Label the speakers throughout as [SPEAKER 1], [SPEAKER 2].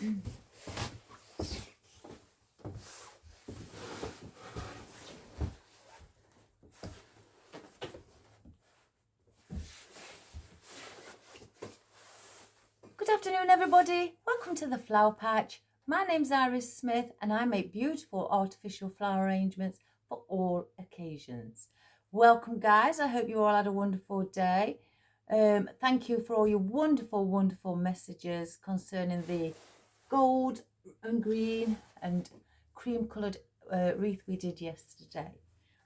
[SPEAKER 1] Good afternoon, everybody. Welcome to the Flower Patch. My name's Iris Smith and I make beautiful artificial flower arrangements for all occasions. Welcome, guys. I hope you all had a wonderful day. Thank you for all your wonderful messages concerning the gold and green and cream coloured wreath we did yesterday.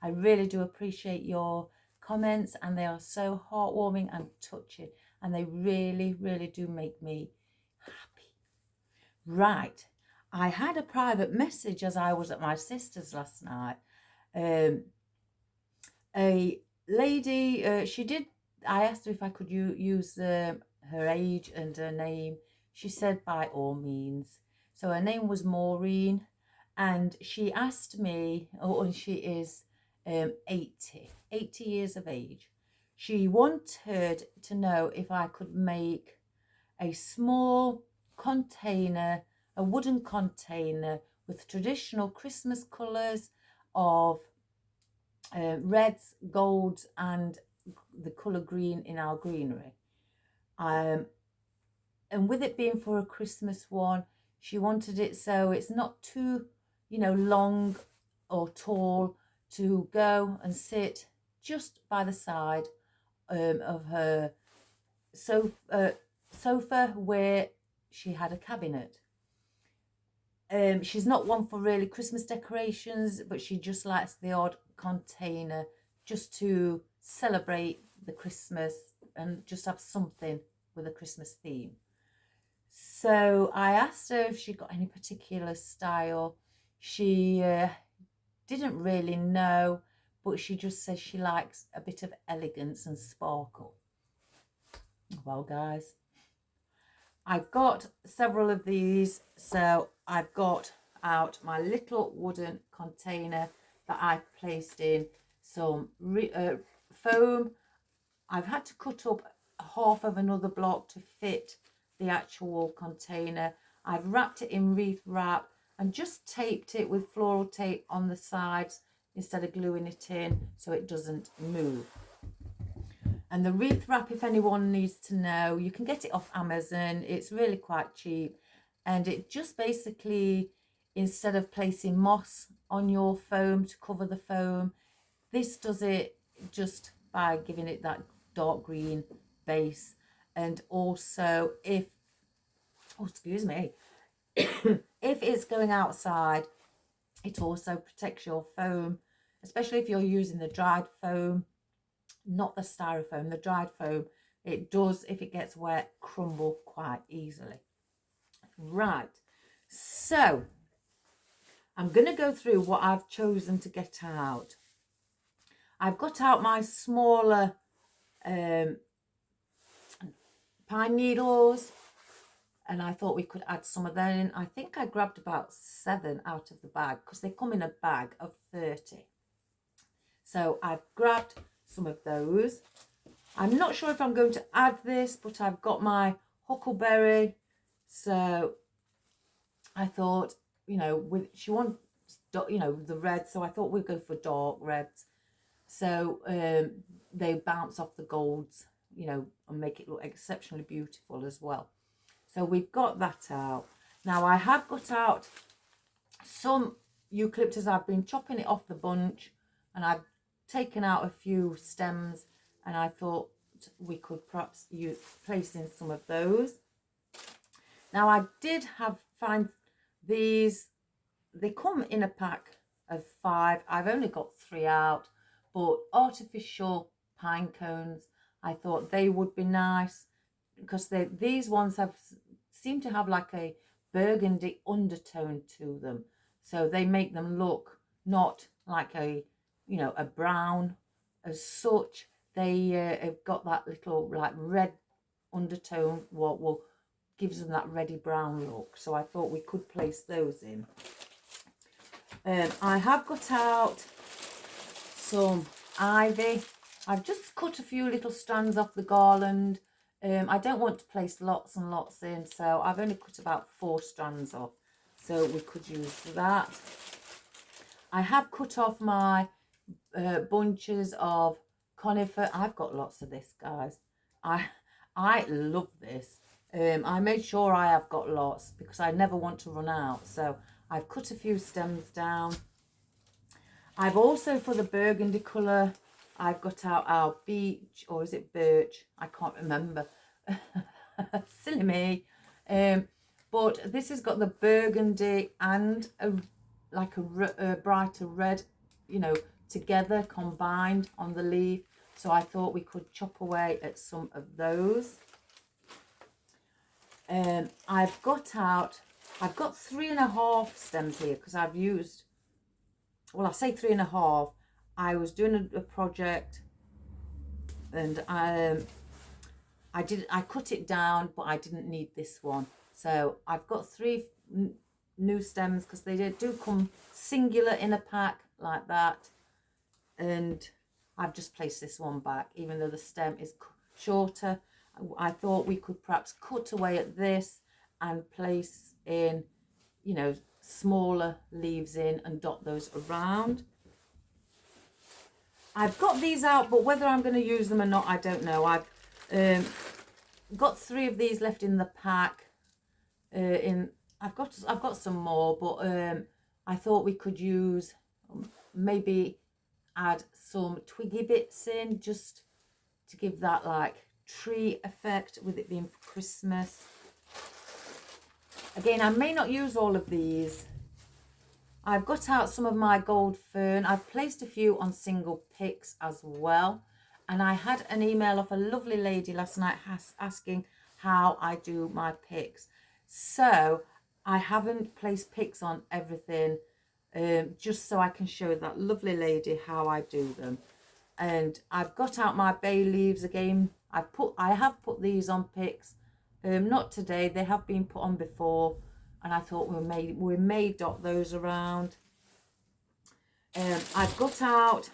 [SPEAKER 1] I really do appreciate your comments, and they are so heartwarming and touching, and they really do make me happy. Right, I had a private message as I was at my sister's last night. A lady, I asked her if I could use her age and her name. She said by all means. So her name was Maureen, and she asked me, and she is 80 years of age. She wanted to know if I could make a small container, a wooden container with traditional Christmas colours of reds, golds, and the colour green in our greenery. And with it being for a Christmas one, she wanted it so it's not too, long or tall, to go and sit just by the side of her sofa where she had a cabinet. She's not one for really Christmas decorations, but she just likes the odd container just to celebrate the Christmas and just have something with a Christmas theme. So I asked her if she got any particular style. She didn't really know, but she just says she likes a bit of elegance and sparkle. Well, guys, I've got several of these. So I've got out my little wooden container that I placed in some foam. I've had to cut up half of another block to fit the actual container. I've wrapped it in wreath wrap and just taped it with floral tape on the sides instead of gluing it in so it doesn't move. And the wreath wrap, if anyone needs to know, you can get it off Amazon. It's really quite cheap. And it just basically, instead of placing moss on your foam to cover the foam, this does it just by giving it that dark green base. And also, if it's going outside, it also protects your foam, especially if you're using the dried foam, not the styrofoam. The dried foam, it does, if it gets wet, crumble quite easily. Right, so I'm going to go through what I've chosen to get out. I've got out my smaller pine needles, and I thought we could add some of them in. I think I grabbed about 7 out of the bag because they come in a bag of 30. So I've grabbed some of those. I'm not sure if I'm going to add this, but I've got my huckleberry. So I thought, she wants, the red. So I thought we'd go for dark reds. So they bounce off the golds, and make it look exceptionally beautiful as well. So we've got that out. Now I have got out some eucalyptus. I've been chopping it off the bunch, and I've taken out a few stems, and I thought we could perhaps place in some of those. Now I did find these. They come in a pack of 5. I've only got 3 out, but artificial pine cones, I thought they would be nice because these ones seem to have like a burgundy undertone to them, so they make them look not like a brown as such. They have got that little like red undertone, what will gives them that reddy brown look. So I thought we could place those in. I have got out some ivy. I've just cut a few little strands off the garland I don't want to place lots and lots in, so I've only cut about 4 strands off, so we could use that. I have cut off my bunches of conifer. I've got lots of this, guys. I love this. I made sure I have got lots because I never want to run out, so I've cut a few stems down. I've also, for the burgundy colour, I've got out our beech, or is it birch? I can't remember. Silly me. But this has got the burgundy and like a brighter red, you know, together, combined on the leaf. So I thought we could chop away at some of those. I've got 3.5 stems here because I've used, well, I say 3.5. I was doing a project, and I cut it down, but I didn't need this one. So I've got 3 new stems because they do come singular in a pack like that. And I've just placed this one back, even though the stem is shorter. I thought we could perhaps cut away at this and place in, you know, smaller leaves in and dot those around. I've got these out, but whether I'm going to use them or not, I don't know. I've got 3 of these left in the pack. I've got some more, but I thought we could use, maybe add some twiggy bits in just to give that like tree effect with it being for Christmas. Again, I may not use all of these. I've got out some of my gold fern. I've placed a few on single picks as well. And I had an email off a lovely lady last night asking how I do my picks. So I haven't placed picks on everything, just so I can show that lovely lady how I do them. And I've got out my bay leaves again. I have put these on picks, not today. They have been put on before, and I thought we may dot those around. I've got out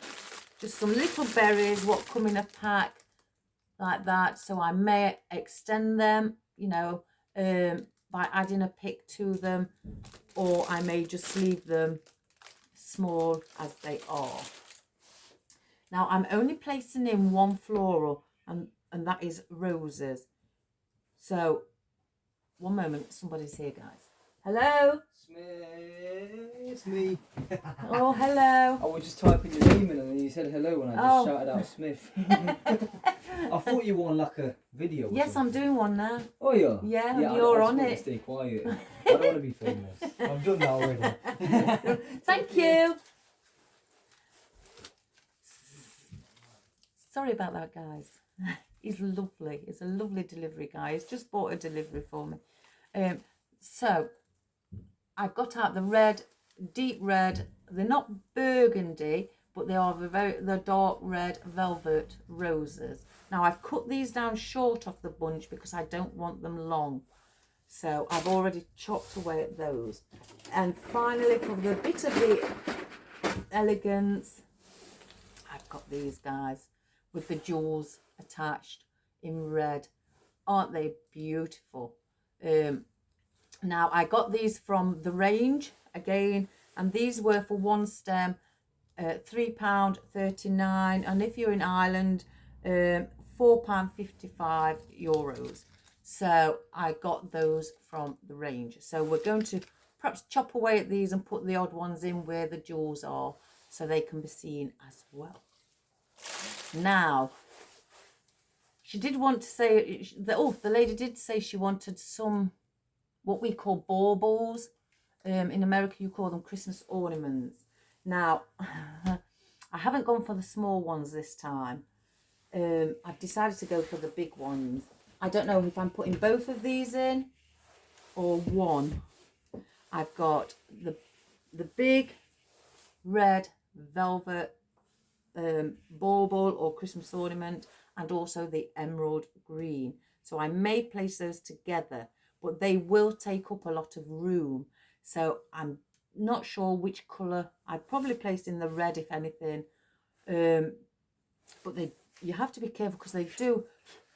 [SPEAKER 1] just some little berries, what come in a pack like that. So I may extend them, you know, by adding a pick to them, or I may just leave them small as they are. Now I'm only placing in 1 floral, and that is roses. So 1 moment, somebody's here, guys. Hello?
[SPEAKER 2] Smith, it's me.
[SPEAKER 1] Oh, hello.
[SPEAKER 2] I was just typing your name in and then you said hello and I just shouted out Smith. I thought you were on like a video.
[SPEAKER 1] Yes, I'm doing one now.
[SPEAKER 2] Oh, yeah?
[SPEAKER 1] Yeah,
[SPEAKER 2] yeah,
[SPEAKER 1] you're
[SPEAKER 2] I
[SPEAKER 1] on
[SPEAKER 2] just
[SPEAKER 1] it.
[SPEAKER 2] To stay quiet. I don't want to be famous. I've done that already.
[SPEAKER 1] Thank you. Sorry about that, guys. He's lovely. He's a lovely delivery guy. He's just bought a delivery for me. So I've got out the red, deep red. They're not burgundy, but they are the dark red velvet roses. Now I've cut these down short off the bunch because I don't want them long. So I've already chopped away at those. And finally, for the bit of the elegance, I've got these guys with the jewels attached in red. Aren't they beautiful? Now I got these from the range again, and these were for 1 stem £3.39, and if you're in Ireland, €4.55. So I got those from the range. So we're going to perhaps chop away at these and put the odd ones in where the jewels are, so they can be seen as well. Now, she did want to say, the lady did say she wanted some, what we call baubles. In America, you call them Christmas ornaments. Now, I haven't gone for the small ones this time. I've decided to go for the big ones. I don't know if I'm putting both of these in or one. I've got the big red velvet bauble or Christmas ornament, and also the emerald green. So I may place those together, but they will take up a lot of room. So I'm not sure which colour. I'd probably place in the red, if anything. But you have to be careful because they do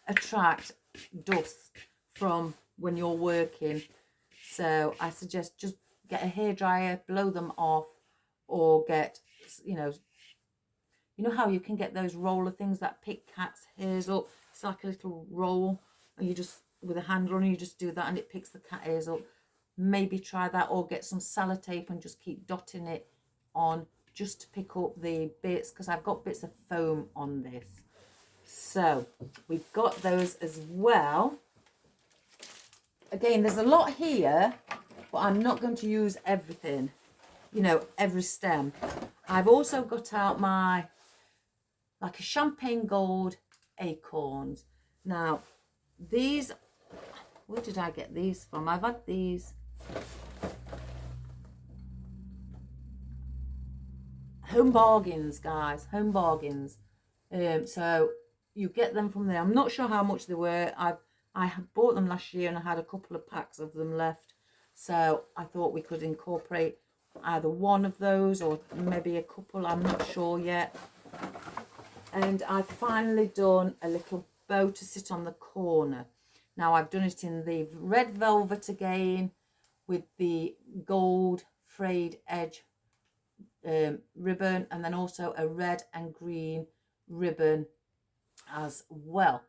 [SPEAKER 1] attract dust from when you're working. So I suggest just get a hairdryer, blow them off, or get, you know how you can get those roller things that pick cat's hairs up. It's like a little roll, and you just, with a handle on, you just do that and it picks the cat hairs up. Maybe try that, or get some sellotape and just keep dotting it on just to pick up the bits, because I've got bits of foam on this. So we've got those as well. Again, there's a lot here, but I'm not going to use everything, you know, every stem. I've also got out my, like a champagne gold acorns. Now, these, where did I get these from? I've had these Home Bargains, guys, Home Bargains. So you get them from there. I'm not sure how much they were. I had bought them last year and I had a couple of packs of them left. So I thought we could incorporate either one of those or maybe a couple. I'm not sure yet. And I've finally done a little bow to sit on the corner. Now I've done it in the red velvet again with the gold frayed edge ribbon, and then also a red and green ribbon as well.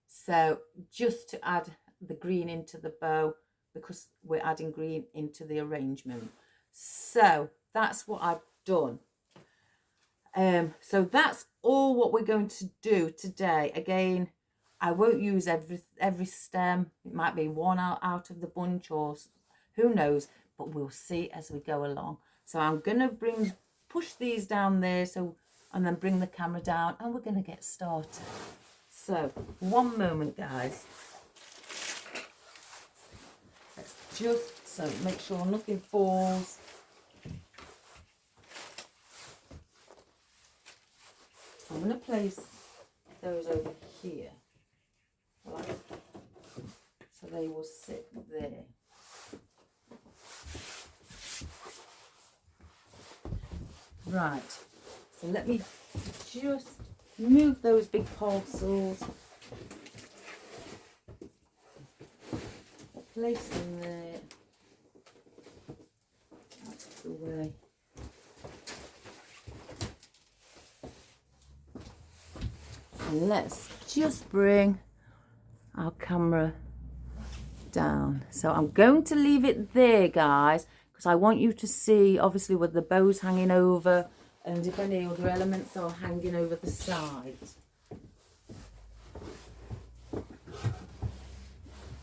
[SPEAKER 1] So just to add the green into the bow, because we're adding green into the arrangement. So that's what I've done. So that's all what we're going to do today. Again, I won't use every stem. It might be one out of the bunch, or who knows, but we'll see as we go along. So I'm going to push these down there, and then bring the camera down, and we're going to get started. So one moment, guys. Let's just make sure nothing falls. I'm going to place those over here, so they will sit there. Right, so let me just move those big parcels, place them there, out of the way. And let's just bring our camera down. So I'm going to leave it there, guys, because I want you to see, obviously, with the bows hanging over and if any other elements are hanging over the sides.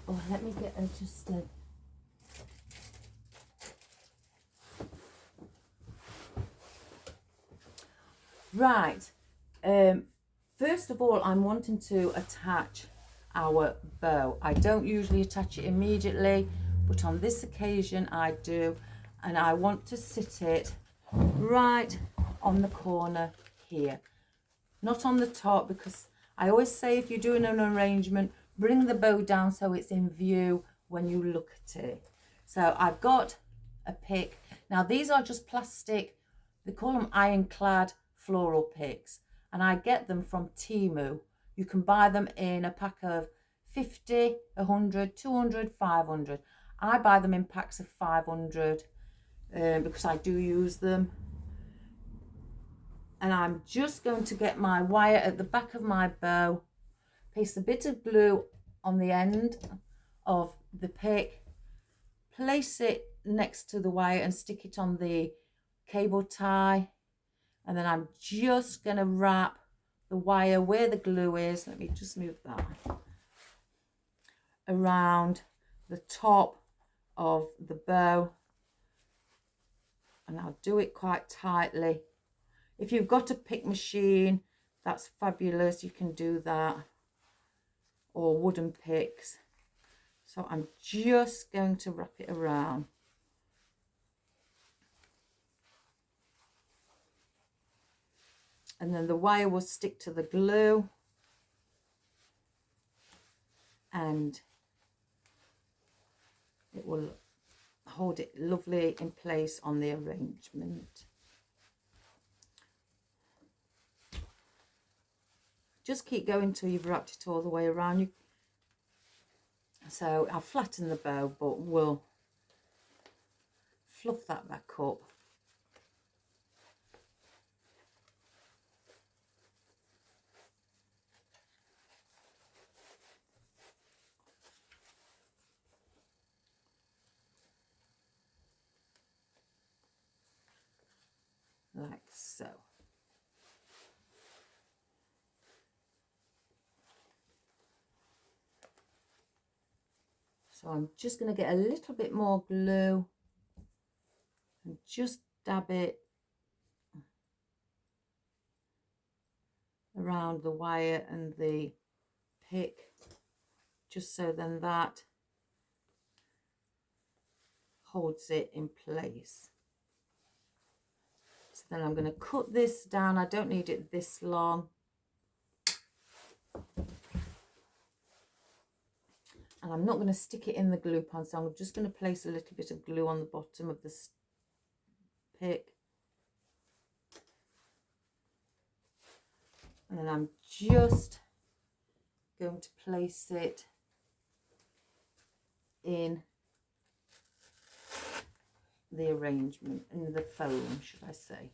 [SPEAKER 1] Oh, let me get adjusted. Right. First of all, I'm wanting to attach our bow. I don't usually attach it immediately, but on this occasion I do, and I want to sit it right on the corner here, not on the top, because I always say if you're doing an arrangement, bring the bow down so it's in view when you look at it. So I've got a pick. Now these are just plastic, they call them ironclad floral picks, and I get them from Temu. You can buy them in a pack of 50, 100, 200, 500. I buy them in packs of 500 because I do use them. And I'm just going to get my wire at the back of my bow, paste a bit of glue on the end of the pick, place it next to the wire and stick it on the cable tie. And then I'm just going to wrap the wire where the glue is. Let me just move that around the top of the bow. And I'll do it quite tightly. If you've got a pick machine, that's fabulous. You can do that. Or wooden picks. So I'm just going to wrap it around. And then the wire will stick to the glue, and it will hold it lovely in place on the arrangement. Just keep going till you've wrapped it all the way around. So I'll flatten the bow, but we'll fluff that back up. Like so. So I'm just going to get a little bit more glue and just dab it around the wire and the pick, just so then that holds it in place. So then I'm going to cut this down. I don't need it this long. And I'm not going to stick it in the glue pan, so I'm just going to place a little bit of glue on the bottom of this pick. And then I'm just going to place it in the arrangement, in the foam, should I say.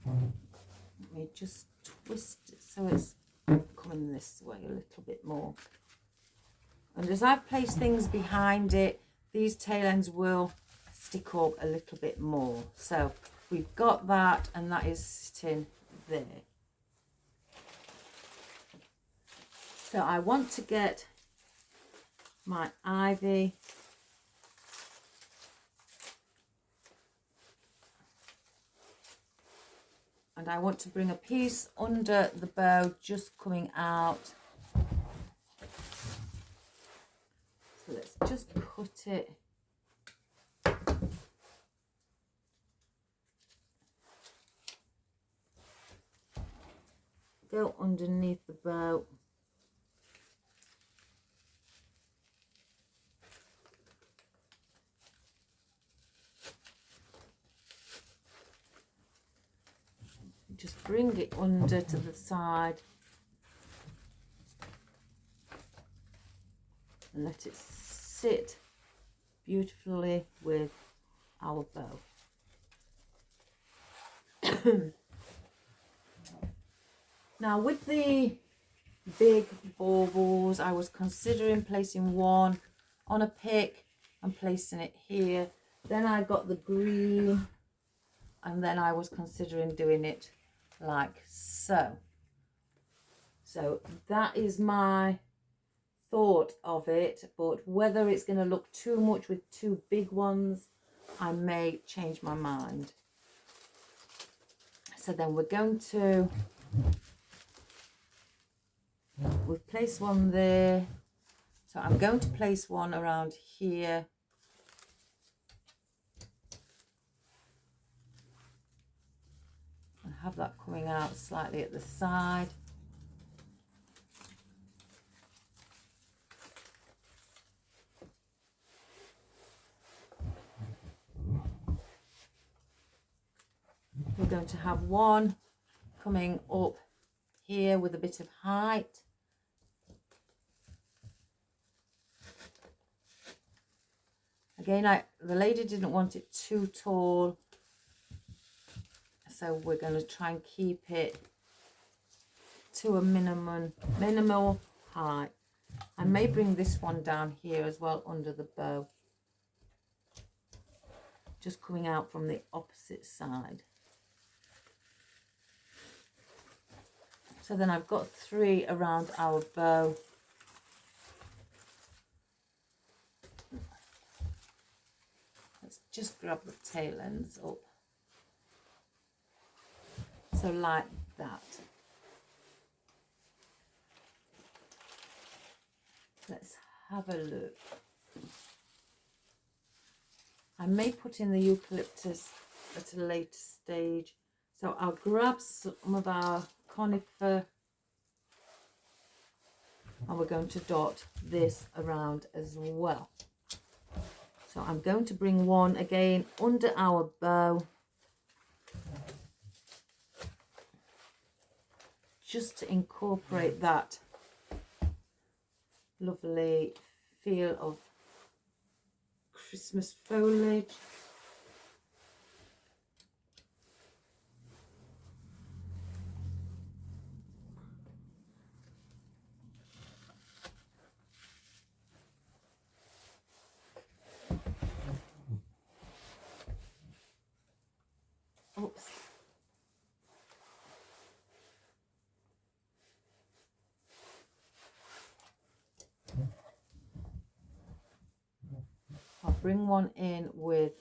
[SPEAKER 1] Let me just twist it so it's coming this way a little bit more. And as I've placed things behind it, these tail ends will stick up a little bit more. So we've got that, and that is sitting there. So I want to get my ivy and I want to bring a piece under the bow just coming out. So let's just cut it. Go underneath the bow. Just bring it under to the side and let it sit beautifully with our bow. Now with the big baubles, I was considering placing one on a pick and placing it here. Then I got the green, and then I was considering doing it like so. So that is my thought of it, but whether it's going to look too much with two big ones, I may change my mind. So then we're going to, we've placed one there, so I'm going to place one around here. And have that coming out slightly at the side. We're going to have one coming up here with a bit of height. Again, the lady didn't want it too tall, so we're going to try and keep it to a minimal height. I may bring this one down here as well under the bow, just coming out from the opposite side. So then I've got 3 around our bow. Let's just grab the tail ends up. So like that. Let's have a look. I may put in the eucalyptus at a later stage. So I'll grab some of our conifer and we're going to dot this around as well. So I'm going to bring one again under our bow, just to incorporate that lovely feel of Christmas foliage. Oops. I'll bring one in with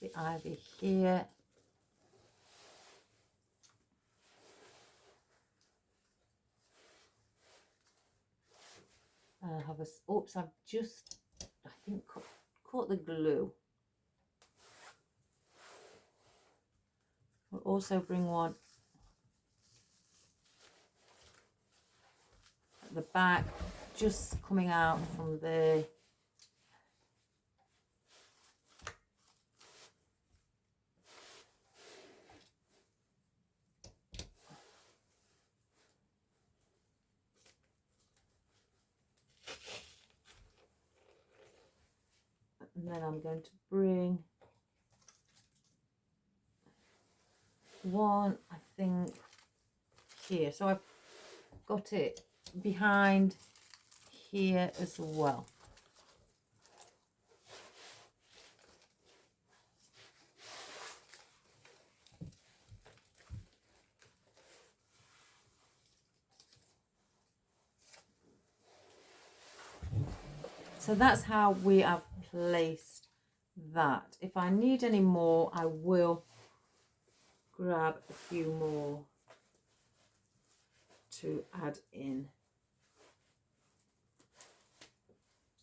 [SPEAKER 1] the ivy here. I have a, oops, I've just, I think, caught the glue. I'll also bring one at the back, just coming out from there. And then I'm going to bring one, I think, here. So I've got it behind here as well. So that's how we have placed that. If I need any more, I will grab a few more to add in.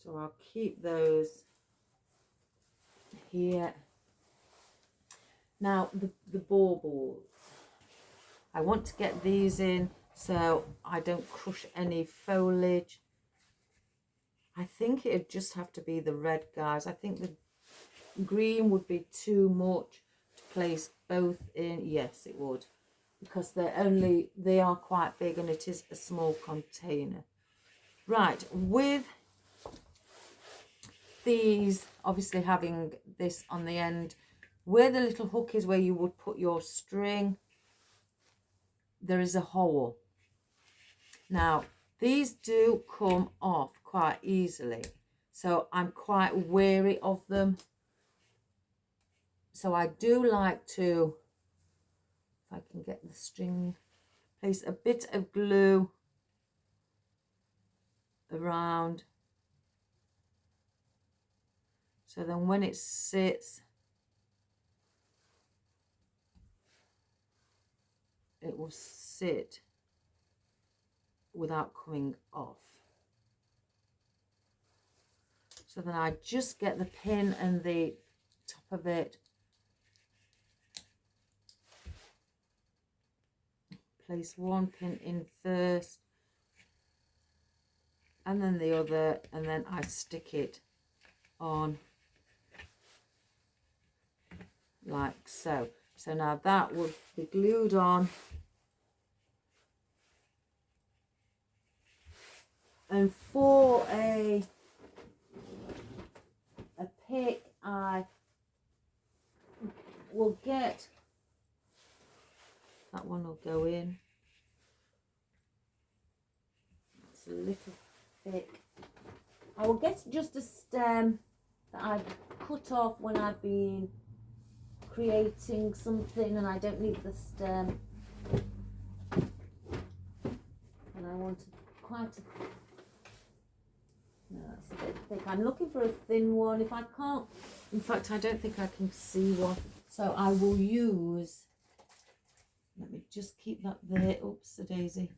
[SPEAKER 1] So I'll keep those here. Now the baubles, I want to get these in so I don't crush any foliage. I think it'd just have to be the red, guys. I think the green would be too much to place both in. Yes, it would, because they are quite big and it is a small container. Right, with these obviously having this on the end, where the little hook is where you would put your string, there is a hole. Now these do come off quite easily, so I'm quite wary of them. So I do like to, if I can get the string, place a bit of glue around, so then when it sits, it will sit without coming off. So then I just get the pin and the top of it, place one pin in first and then the other, and then I stick it on like so. So now that would be glued on, and for a pick, I will get, that one will go in, it's a little thick. I will get just a stem that I've cut off when I've been creating something and I don't need the stem, and I want quite a, no, that's a bit thick. I'm looking for a thin one. If I can't, in fact I don't think I can see one, so I will use, let me just keep that there, oops a daisy,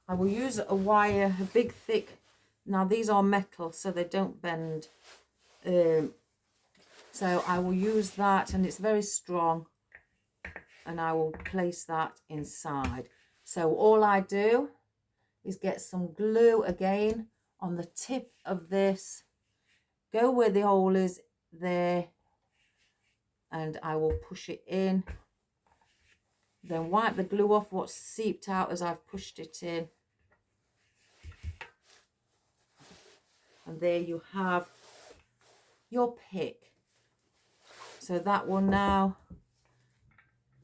[SPEAKER 1] I will use a wire, a big thick, now these are metal so they don't bend, so I will use that, and it's very strong, and I will place that inside. So all I do is get some glue again on the tip of this, go where the hole is there, and I will push it in. Then wipe the glue off what's seeped out as I've pushed it in. And there you have your pick. So that will now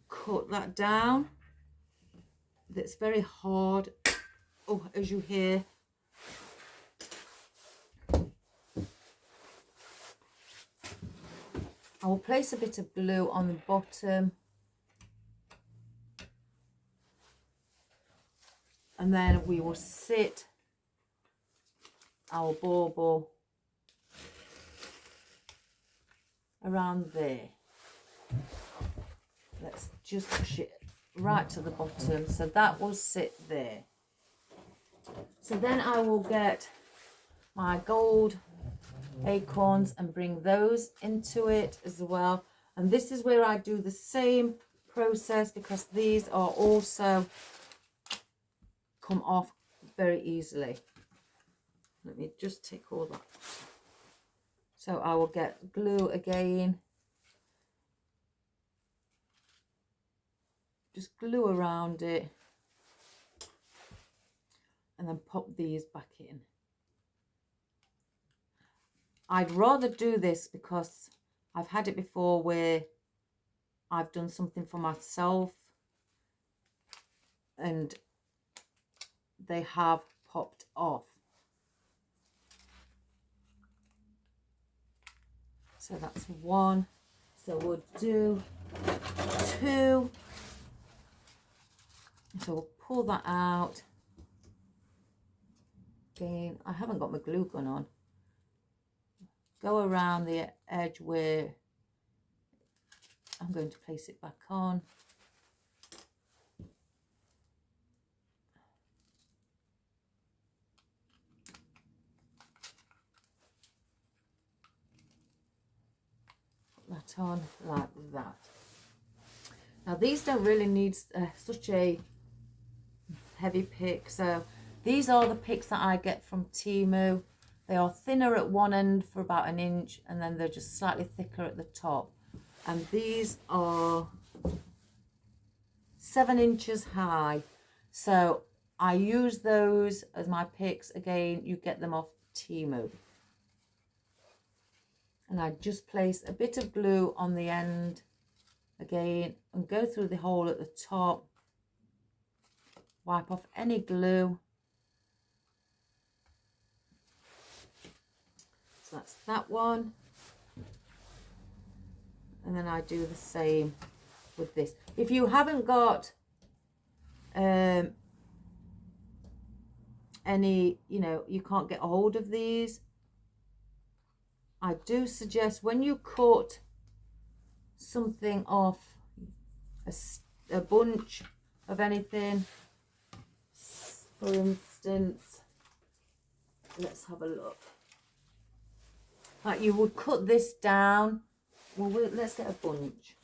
[SPEAKER 1] cut that down. That's very hard. Oh, as you hear. I will place a bit of glue on the bottom. And then we will sit our bauble around there. Let's just push it right to the bottom. So that will sit there. So then I will get my gold acorns and bring those into it as well. And this is where I do the same process, because these are also come off very easily. Let me just take all that. So I will get glue again. Just glue around it. And then pop these back in. I'd rather do this because I've had it before where I've done something for myself and they have popped off. So that's one. So we'll do two. So we'll pull that out. Again, I haven't got my glue gun on. Go around the edge where I'm going to place it back on. Put that on like that. Now these don't really need such a heavy pick, so these are the picks that I get from Temu. They are thinner at one end for about 1 inch, and then they're just slightly thicker at the top. And these are 7 inches high. So I use those as my picks. Again, you get them off Temu. And I just place a bit of glue on the end again and go through the hole at the top. Wipe off any glue. So that's that one. And then I do the same with this. If you haven't got any, you can't get a hold of these, I do suggest when you cut something off, a bunch of anything, for instance, let's have a look. Like you would cut this down. Well, let's get a bunch.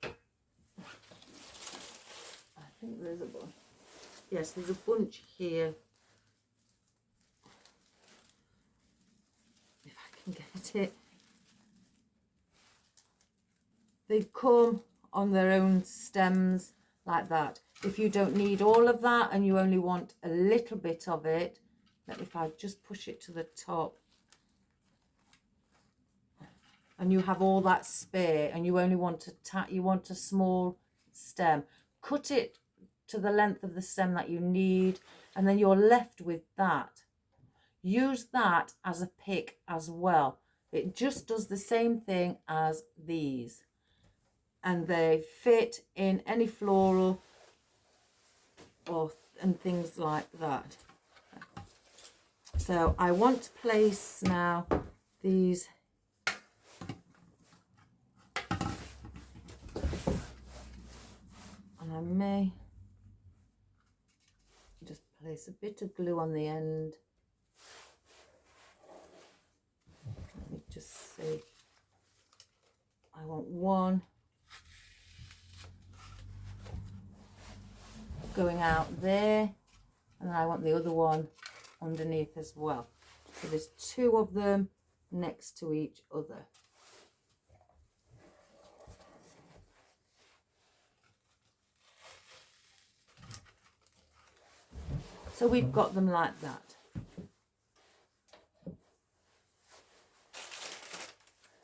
[SPEAKER 1] I think there's a bunch. Yes, there's a bunch here. If I can get it. They come on their own stems like that. If you don't need all of that and you only want a little bit of it, if I just push it to the top, and you have all that spare and you only want you want a small stem, cut it to the length of the stem that you need, and then you're left with that. Use that as a pick as well. It just does the same thing as these, and they fit in any floral and things like that. So I want to place now these and I may just place a bit of glue on the end. Let me just see. I want one going out there, and then I want the other one underneath as well. So there's 2 of them next to each other. So we've got them like that.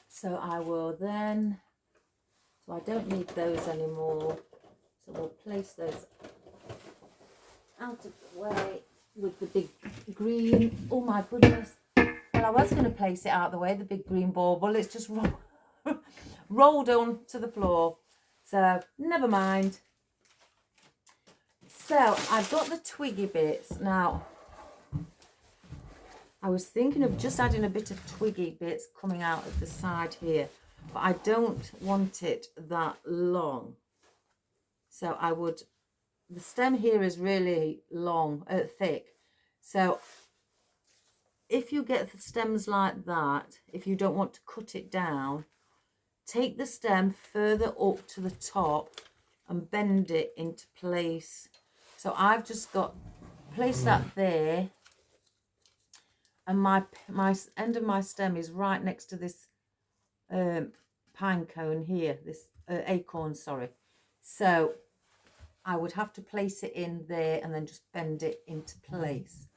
[SPEAKER 1] So I will then, so I don't need those anymore. So we'll place those out of the way with the big green. Oh my goodness. Well, I was going to place it out of the way, the big green bauble. It's just rolled on to the floor. So never mind. So I've got the twiggy bits. Now, I was thinking of just adding a bit of twiggy bits coming out of the side here, but I don't want it that long. So I would, the stem here is really long, thick. So if you get the stems like that, if you don't want to cut it down, take the stem further up to the top and bend it into place. So I've just got, place that there, and my end of my stem is right next to this pine cone here, this acorn, sorry. So I would have to place it in there and then just bend it into place.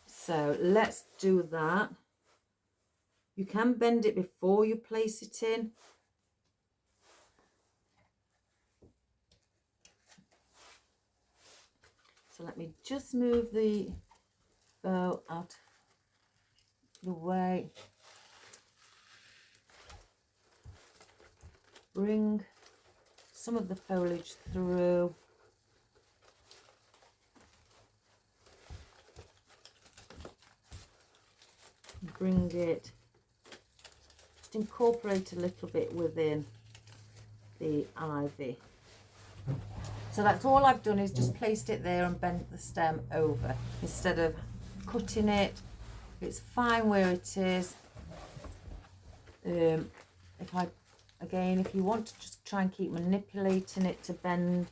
[SPEAKER 1] So let's do that. You can bend it before you place it in. So let me just move the bow out the way. Bring some of the foliage through. Bring it, just incorporate a little bit within the ivy. So that's all I've done, is just placed it there and bent the stem over instead of cutting it. It's fine where it is. If you want to just try and keep manipulating it to bend,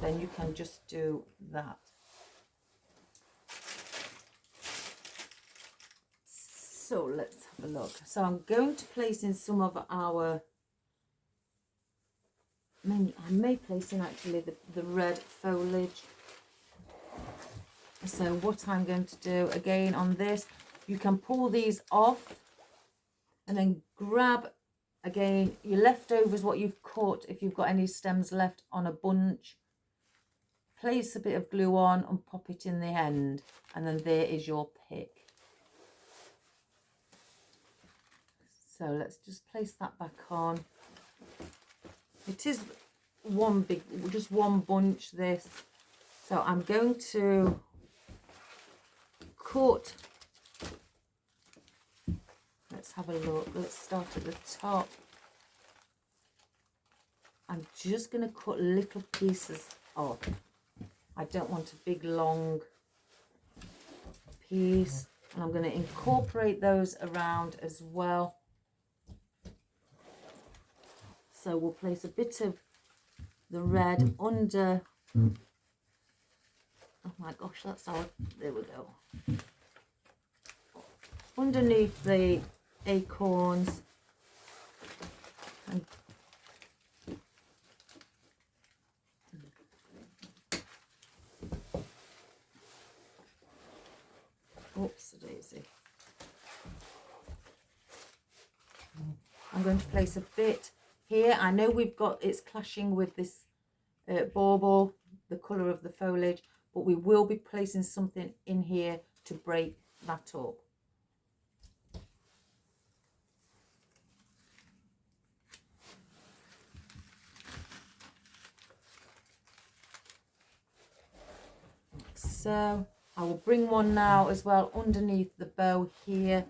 [SPEAKER 1] then you can just do that. So let's have a look. So I'm going to place in some of our, I may place in actually the red foliage. So what I'm going to do again on this, you can pull these off and then grab again your leftovers, what you've cut, if you've got any stems left on a bunch, place a bit of glue on and pop it in the end, and then there is your pick. So let's just place that back on. It is just one bunch, this. So I'm going to cut. Let's have a look. Let's start at the top. I'm just going to cut little pieces off. I don't want a big long piece. And I'm going to incorporate those around as well. So we'll place a bit of the red under. Oh my gosh, that's how, there we go. Underneath the acorns. And oops, daisy. I'm going to place a bit here. I know we've got, it's clashing with this bauble, the colour of the foliage, but we will be placing something in here to break that up. So I will bring one now as well underneath the bow here.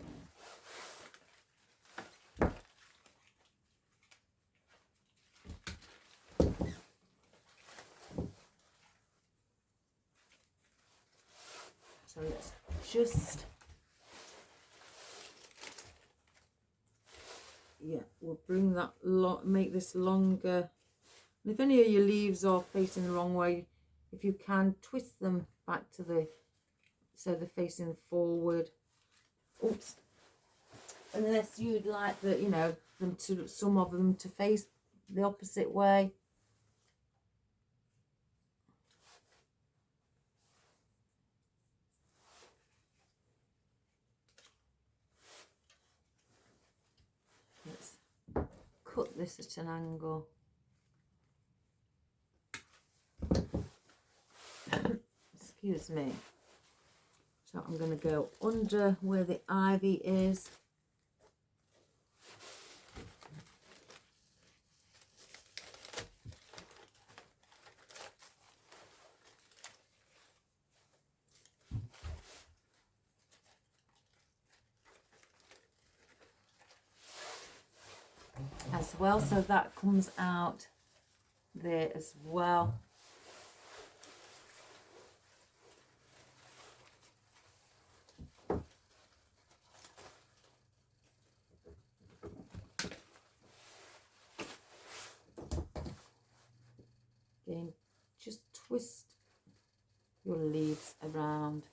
[SPEAKER 1] So let's just, yeah, we'll bring that, make this longer. And if any of your leaves are facing the wrong way, if you can, twist them back to the so they're facing forward. Oops. Unless you'd like the, you know, them to, some of them to face the opposite way. Let's cut this at an angle. Excuse me. So I'm going to go under where the ivy is. As well, so that comes out there as well. Again, just twist your leaves around.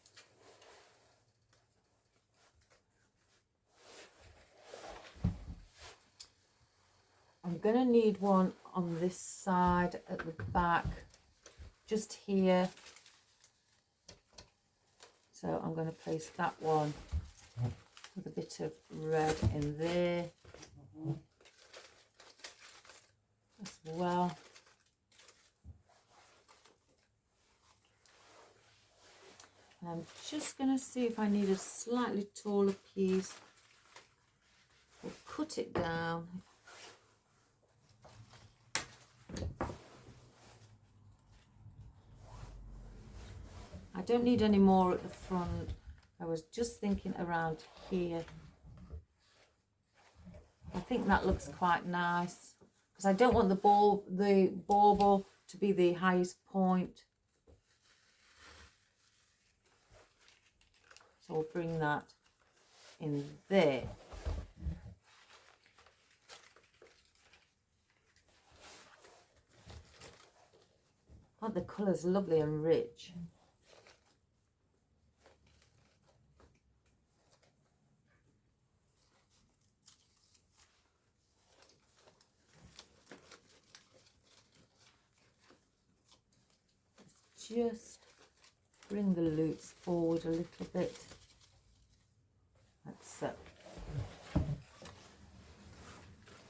[SPEAKER 1] I'm going to need one on this side at the back, just here. So I'm going to place that one with a bit of red in there as well. And I'm just going to see if I need a slightly taller piece. We'll cut it down. I don't need any more at the front. I was just thinking around here. I think that looks quite nice because I don't want the bauble to be the highest point. So we'll bring that in there. Oh, the colour's lovely and rich. Just bring the loops forward a little bit. Like so.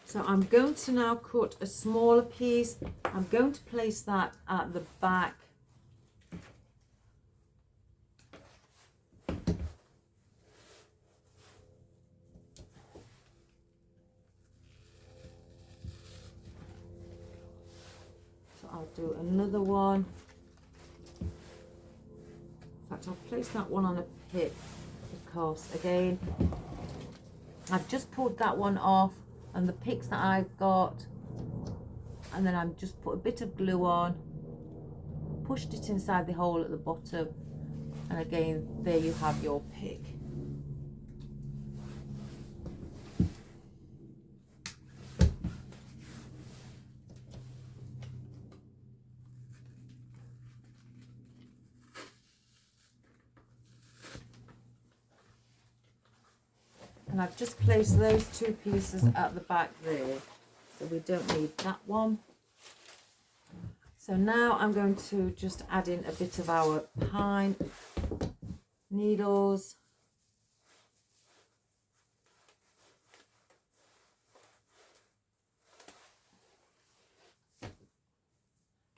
[SPEAKER 1] So I'm going to now cut a smaller piece. I'm going to place that at the back. So I'll do another one. In fact, I'll place that one on a pick because, again, I've just pulled that one off and the picks that I've got, and then I've just put a bit of glue on, pushed it inside the hole at the bottom, and again, there you have your pick. And I've just placed those two pieces at the back there, so we don't need that one. So now I'm going to just add in a bit of our pine needles.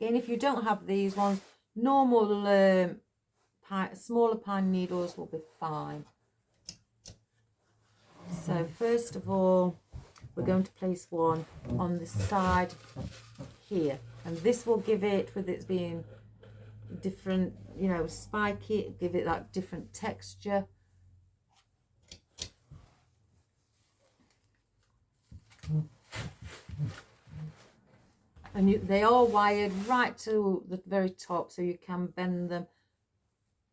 [SPEAKER 1] Again, if you don't have these ones, normal smaller pine needles will be fine. So first of all, we're going to place one on the side here, and this will give it, with it being different, you know, spiky, give it that different texture. And they are wired right to the very top, so you can bend them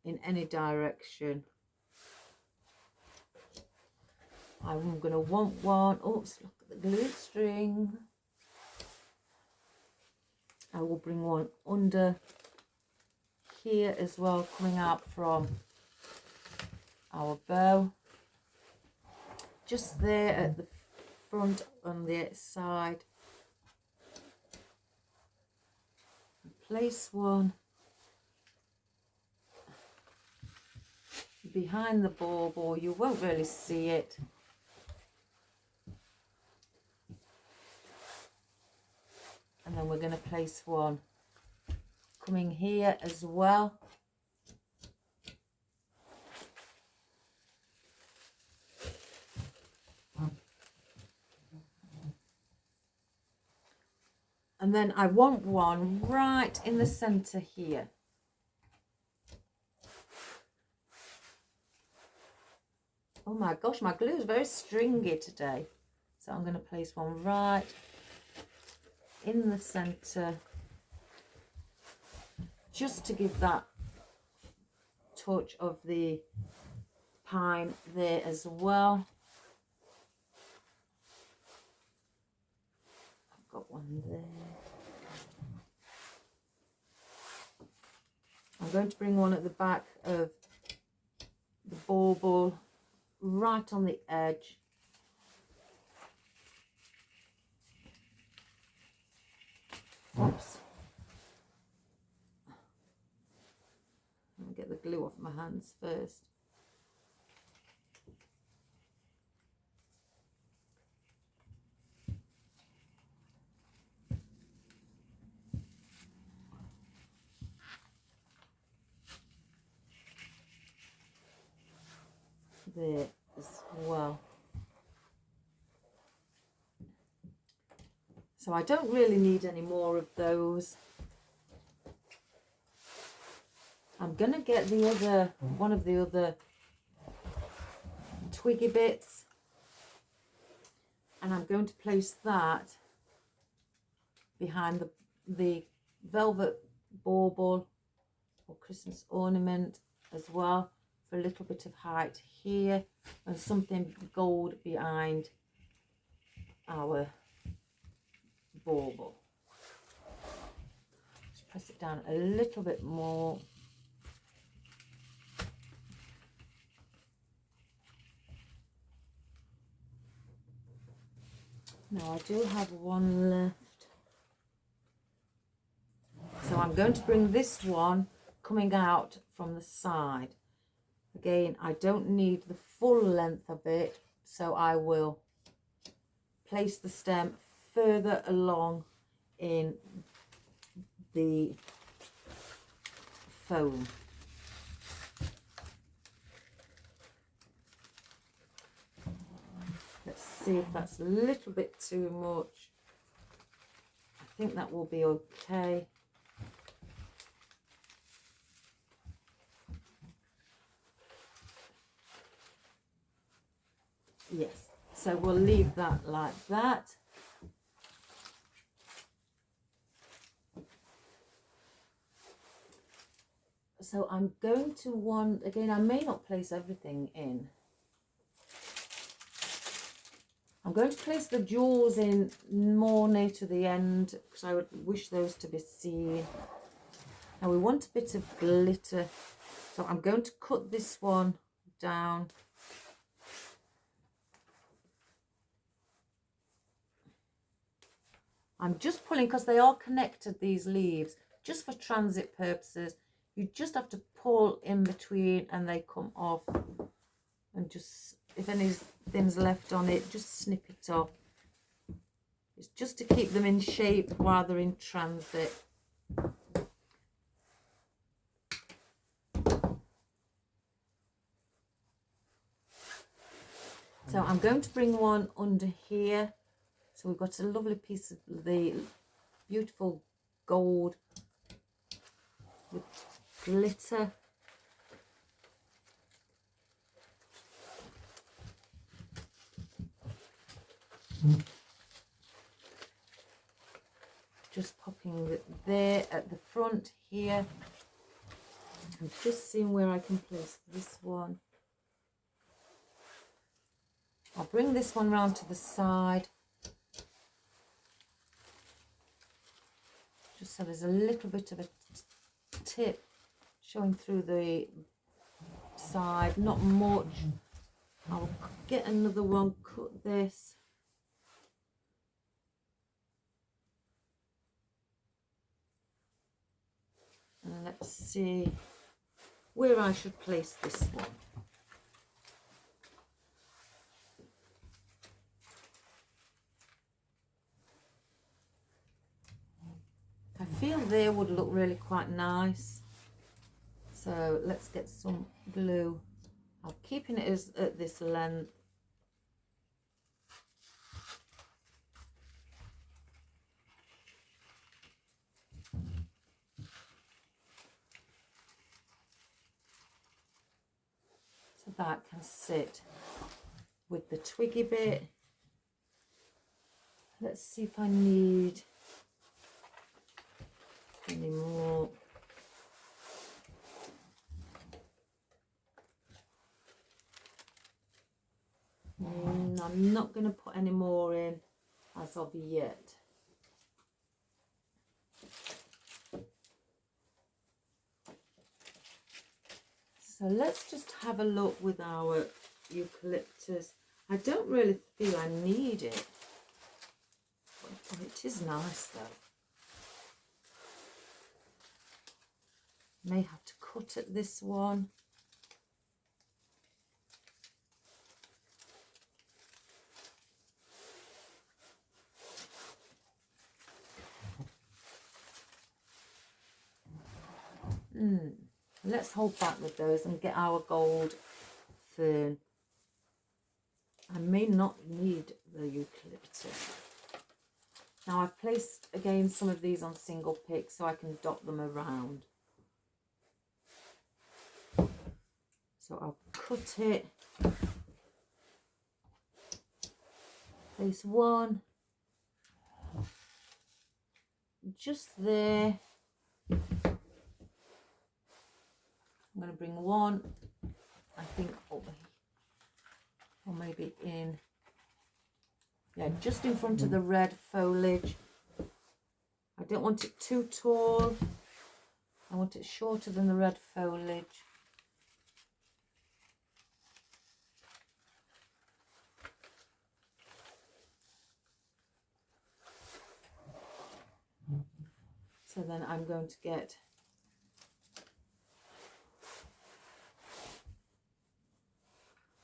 [SPEAKER 1] in any direction. I'm going to want one. Oops, look at the glue string. I will bring one under here as well, coming out from our bow. Just there at the front on the side. Place one behind the bauble. You won't really see it. And then we're going to place one coming here as well. And then I want one right in the center here. Oh my gosh, my glue is very stringy today. So I'm going to place one right in the center, just to give that touch of the pine there as well. I've got one there. I'm going to bring one at the back of the bauble, right on the edge. Oops. Let me get the glue off my hands first. There as well. So I don't really need any more of those. I'm going to get the other, one of the other twiggy bits, and I'm going to place that behind the velvet bauble or Christmas ornament as well, for a little bit of height here, and something gold behind our bauble. Just press it down a little bit more. Now I do have one left. So I'm going to bring this one coming out from the side. Again, I don't need the full length of it, so I will place the stem further along in the foam. Let's see if that's a little bit too much. I think that will be okay. Yes, so we'll leave that like that. So I'm going to want, again, I may not place everything in. I'm going to place the jewels in more near to the end, because I would wish those to be seen. Now we want a bit of glitter, so I'm going to cut this one down. I'm just pulling, because they are connected, these leaves, just for transit purposes. You just have to pull in between and they come off. And just, if anything's left on it, just snip it off. It's just to keep them in shape while they're in transit. So I'm going to bring one under here. So we've got a lovely piece of the beautiful gold with glitter. Just popping it there at the front here. I'm just seeing where I can place this one. I'll bring this one round to the side. Just so there's a little bit of a tip showing through the side, not much. I'll get another one, cut this. And let's see where I should place this one. I feel there would look really quite nice. So let's get some glue. I'm keeping it as at this length. So that can sit with the twiggy bit. Let's see if I need any more. I'm not going to put any more in as of yet. So let's just have a look with our eucalyptus. I don't really feel I need it. But it is nice though. May have to cut at this one. Let's hold back with those and get our gold fern. I may not need the eucalyptus. Now I've placed again some of these on single pick so I can dot them around. So I'll cut it. Place one. Just there. I'm going to bring one, I think, over here, or maybe in, yeah, just in front of the red foliage. I don't want it too tall. I want it shorter than the red foliage. So then I'm going to get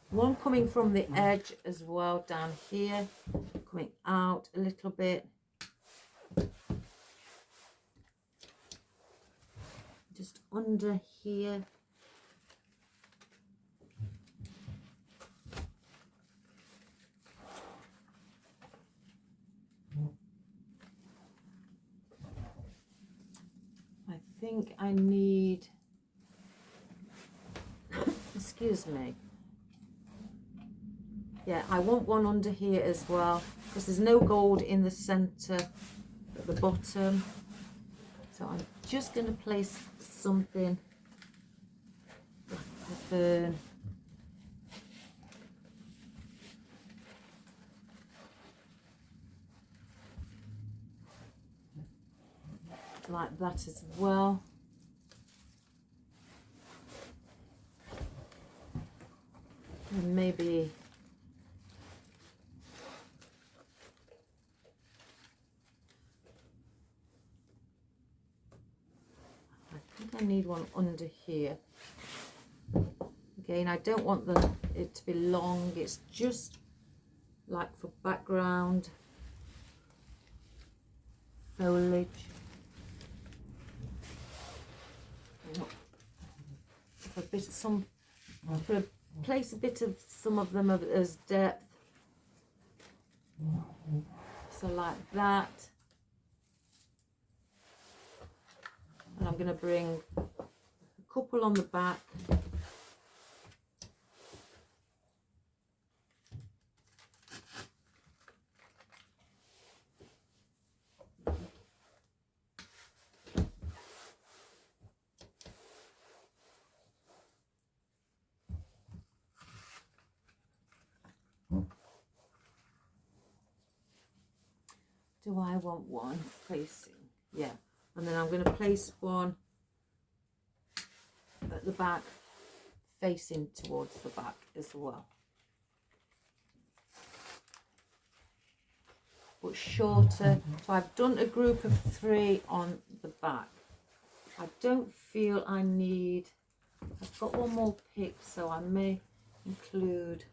[SPEAKER 1] one coming from the edge as well down here, coming out a little bit. Just under here. I think I need, excuse me. Yeah, I want one under here as well because there's no gold in the center at the bottom. So I'm just going to place something like the fern. Like that as well. And maybe I need one under here. Again, I don't want it to be long. It's just like for background foliage. Place a bit of some of them as depth. So like that. And I'm going to bring a couple on the back. Do I want one facing? Yeah. And then I'm going to place one at the back facing towards the back as well. But shorter. So I've done a group of 3 on the back. I don't feel I need, I've got one more pick, so I may include,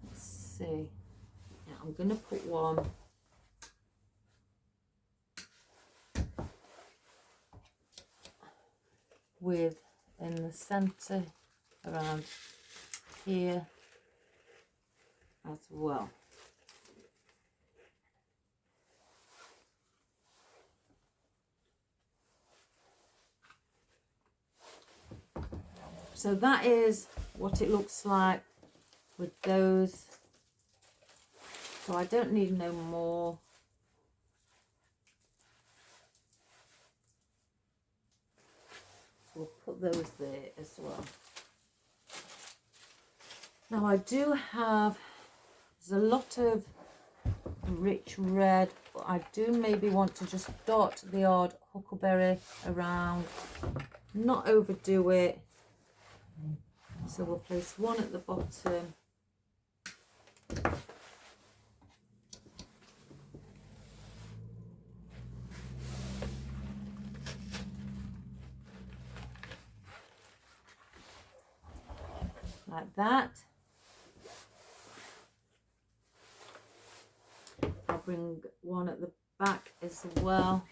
[SPEAKER 1] let's see, now I'm going to put one with in the center around here as well. So that is what it looks like with those. So I don't need no more. We'll put those there as well. Now I do have, there's a lot of rich red, but I do maybe want to just dot the odd huckleberry around, not overdo it. So we'll place one at the bottom. Like that. I'll bring one at the back as well.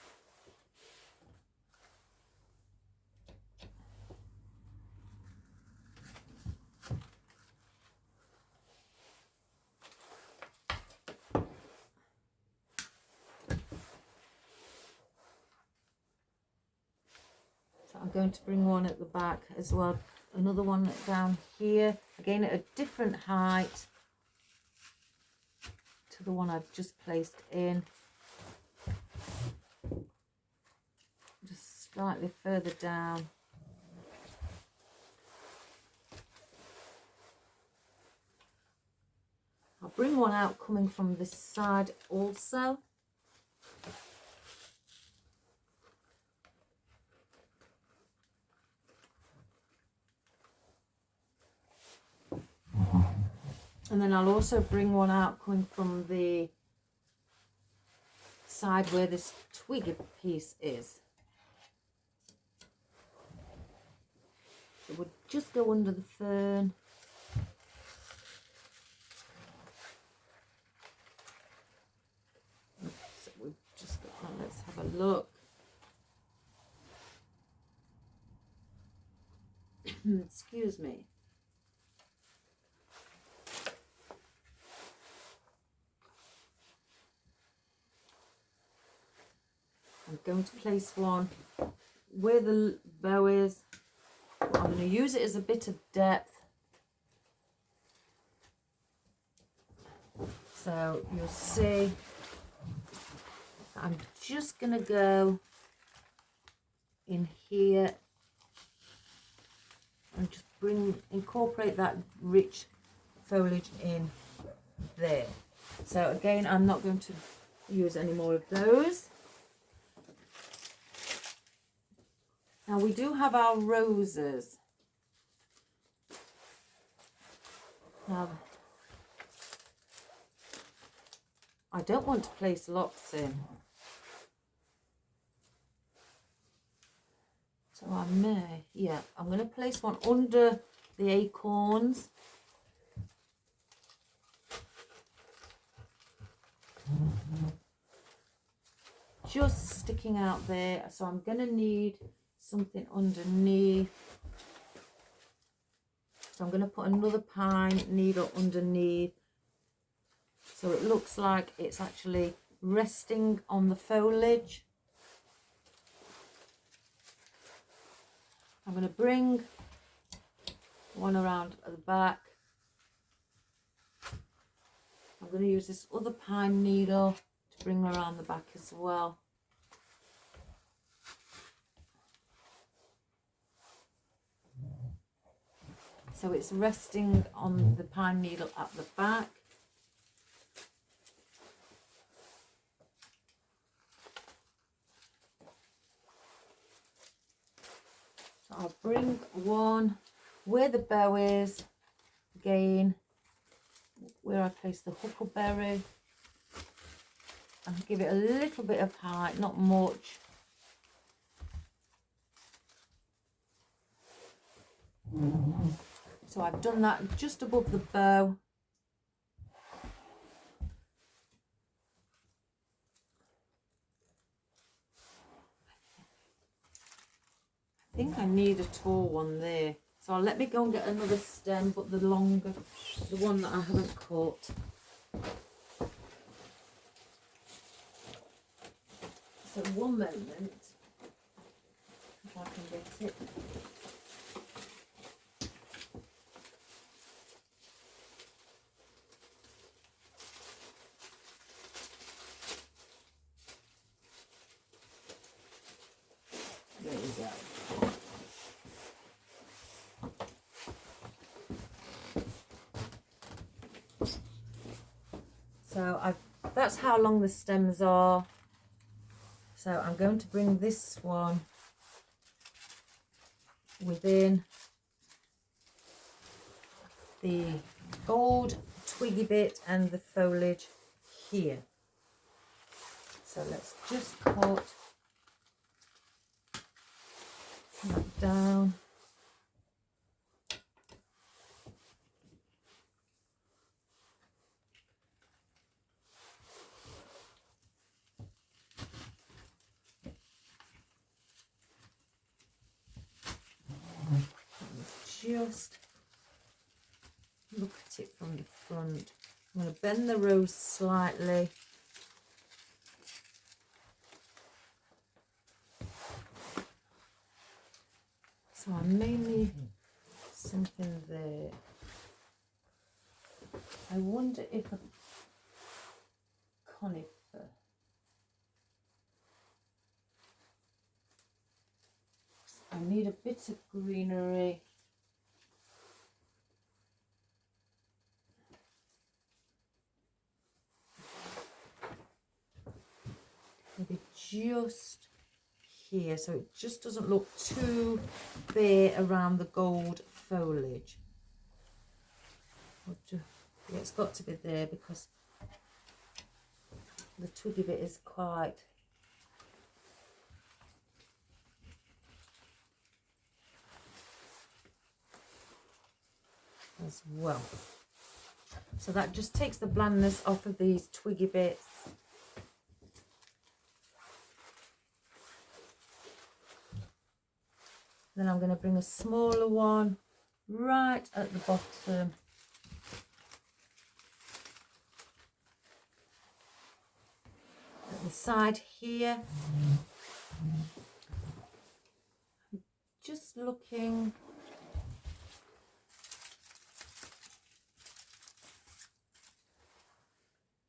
[SPEAKER 1] So I'm going to bring one at the back as well. Another one down here, again at a different height to the one I've just placed in. Just slightly further down. I'll bring one out coming from this side also. And then I'll also bring one out coming from the side where this twig piece is. So we'll just go under the fern. So we've just got that. Let's have a look. Excuse me. I'm going to place one where the bow is. I'm going to use it as a bit of depth. So you'll see I'm just going to go in here and just incorporate that rich foliage in there. So again, I'm not going to use any more of those. Now we do have our roses. Now, I don't want to place lots in. So I may, yeah, I'm going to place one under the acorns. Just sticking out there. So I'm going to need something underneath. So I'm going to put another pine needle underneath. So it looks like it's actually resting on the foliage. I'm going to bring one around at the back. I'm going to use this other pine needle to bring around the back as well. So it's resting on the pine needle at the back. So I'll I'll bring one where the bow is, again, where I place the huckleberry, and give it a little bit of height, not much. So I've done that just above the bow. I think I need a tall one there. So let me go and get another stem, but the longer, the one that I haven't cut. So one moment, if I can get it. There you go. So that's how long the stems are. So I'm going to bring this one within the gold twiggy bit and the foliage here. So let's just cut that down. Just look at it from the front. I'm going to bend the rose slightly. So I may need something there. I wonder if a conifer. I need a bit of greenery. Maybe just here, so it just doesn't look too bare around the gold foliage. Yeah, it's got to be there because the twiggy bit is quite as well. So that just takes the blandness off of these twiggy bits. Then I'm going to bring a smaller one right at the bottom. At the side here. Just looking.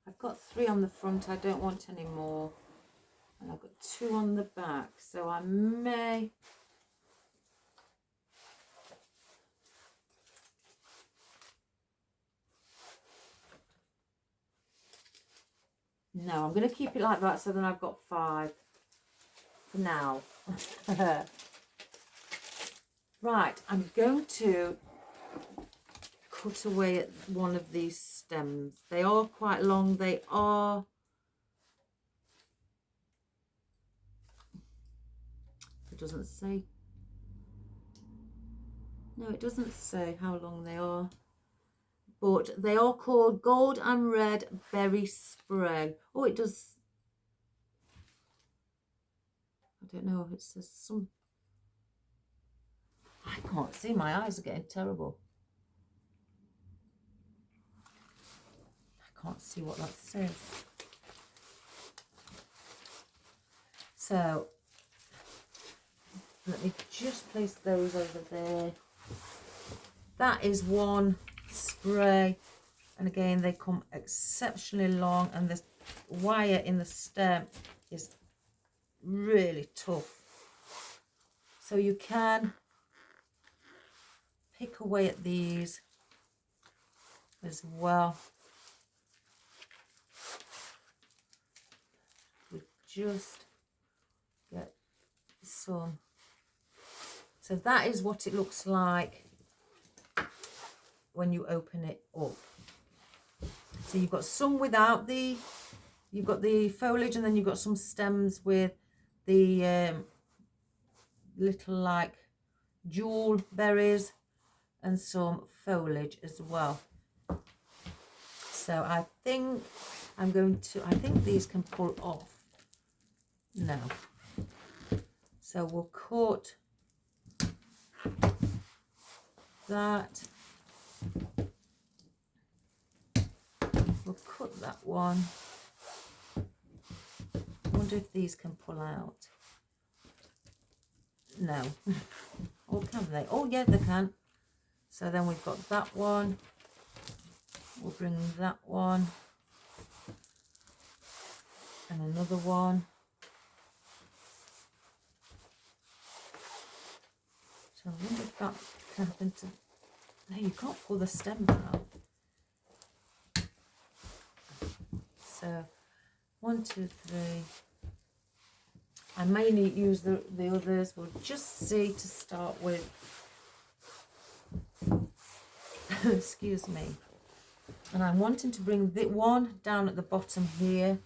[SPEAKER 1] I've got 3 on the front, I don't want any more. And I've got 2 on the back, so I may... No, I'm going to keep it like that, so then I've got 5 for now. Right, I'm going to cut away at one of these stems. They are quite long. They are... It doesn't say. No, it doesn't say how long they are. But they are called Gold and Red Berry Spray. Oh, it does. I don't know if it says some. I can't see. My eyes are getting terrible. I can't see what that says. So let me just place those over there. That is one spray, and again they come exceptionally long, and the wire in the stem is really tough, so you can pick away at these as well. We just get some So that is what it looks like when you open it up. So you've got some without the, you've got the foliage, and then you've got some stems with the little like jewel berries and some foliage as well. So I think I'm going to, I think these can pull off. No. So we'll cut that. We'll cut that one. I wonder if these can pull out. No. Or can they? Oh yeah, they can. So then we've got that one. We'll bring that one. And another one. So I wonder if that can happen to... No, you can't pull the stems out. So 1, 2, 3. I may need to use the others. We'll just see to start with. Excuse me. And I'm wanting to bring the one down at the bottom here.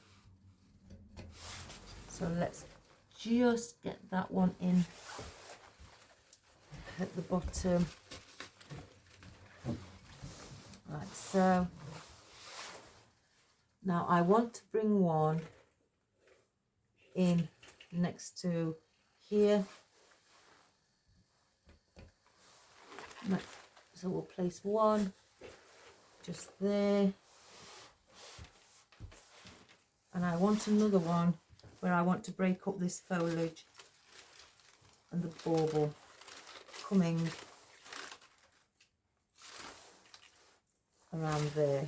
[SPEAKER 1] So let's just get that one in at the bottom. Like so. Now I want to bring one in next to here. So we'll place one just there. And I want another one where I want to break up this foliage and the bauble coming around there.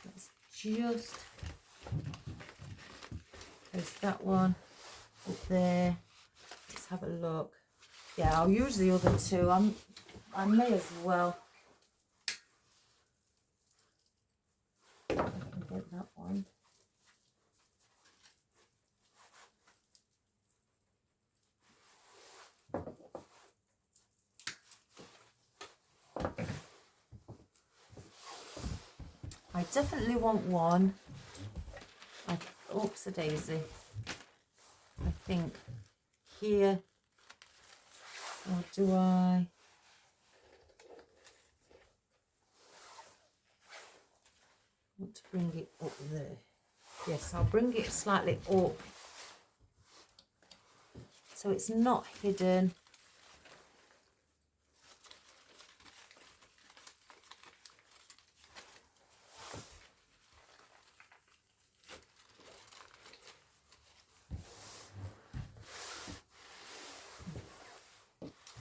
[SPEAKER 1] Let's just place that one up there. Let's have a look. Yeah, I'll use the other two. I may as well. I can get that one. I definitely want one. Oops a daisy. I think here. Or do I? Want to bring it up there. Yes, I'll bring it slightly up so it's not hidden.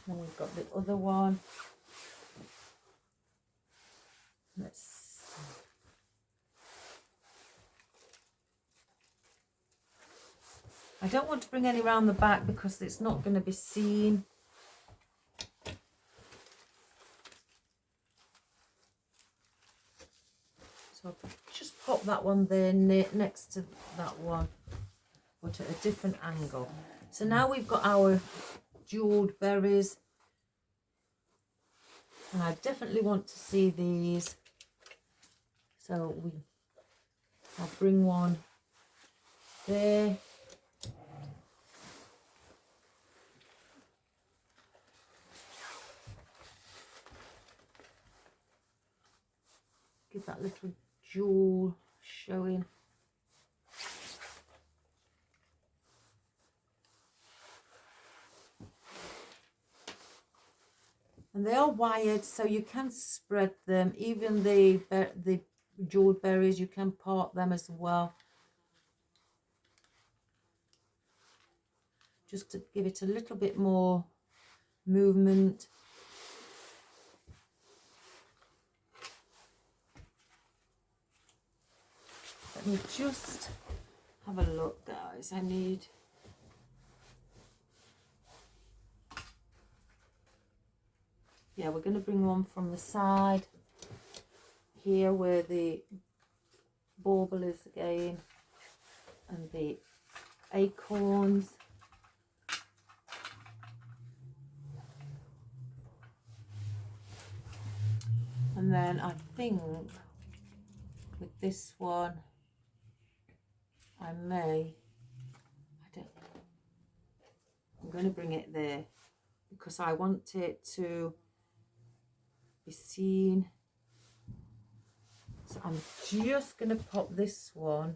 [SPEAKER 1] Then we've got the other one. Let's see. I don't want to bring any around the back because it's not going to be seen. So I'll just pop that one there next to that one, but at a different angle. So now we've got our jeweled berries, and I definitely want to see these. So I'll bring one there. Give that little jewel showing. And they are wired, so you can spread them. Even the jeweled berries, you can part them as well. Just to give it a little bit more movement. Let me just have a look, guys. I need... Yeah, we're going to bring one from the side here where the baubles again, and the acorns. And then I think with this one, I'm going to bring it there because I want it to be seen. So I'm just going to pop this one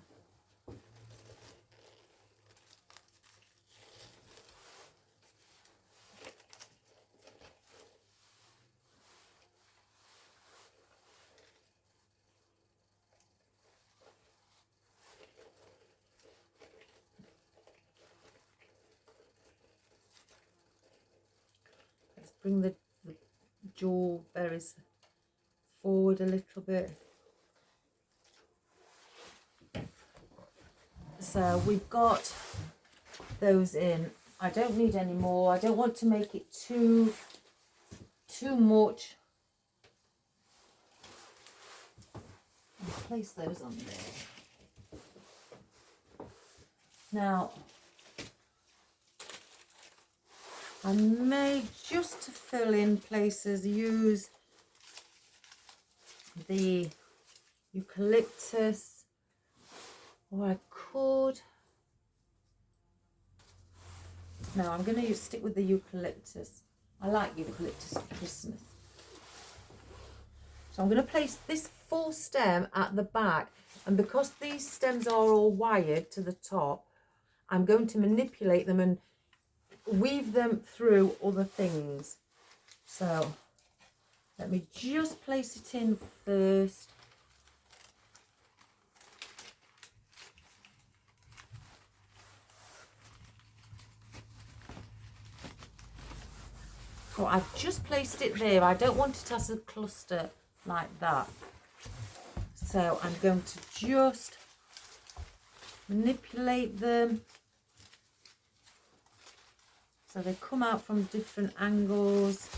[SPEAKER 1] bring the jawberries forward a little bit. So we've got those in. I don't need any more. I don't want to make it too much. I'll place those on there. Now I may, just to fill in places, use the eucalyptus, or I could, no, I'm going to stick with the eucalyptus. I like eucalyptus for Christmas. So I'm going to place this full stem at the back, and because these stems are all wired to the top, I'm going to manipulate them and weave them through other things. So let me just place it in first. So I've just placed it there. I don't want it as a cluster like that. So I'm going to just manipulate them so they come out from different angles.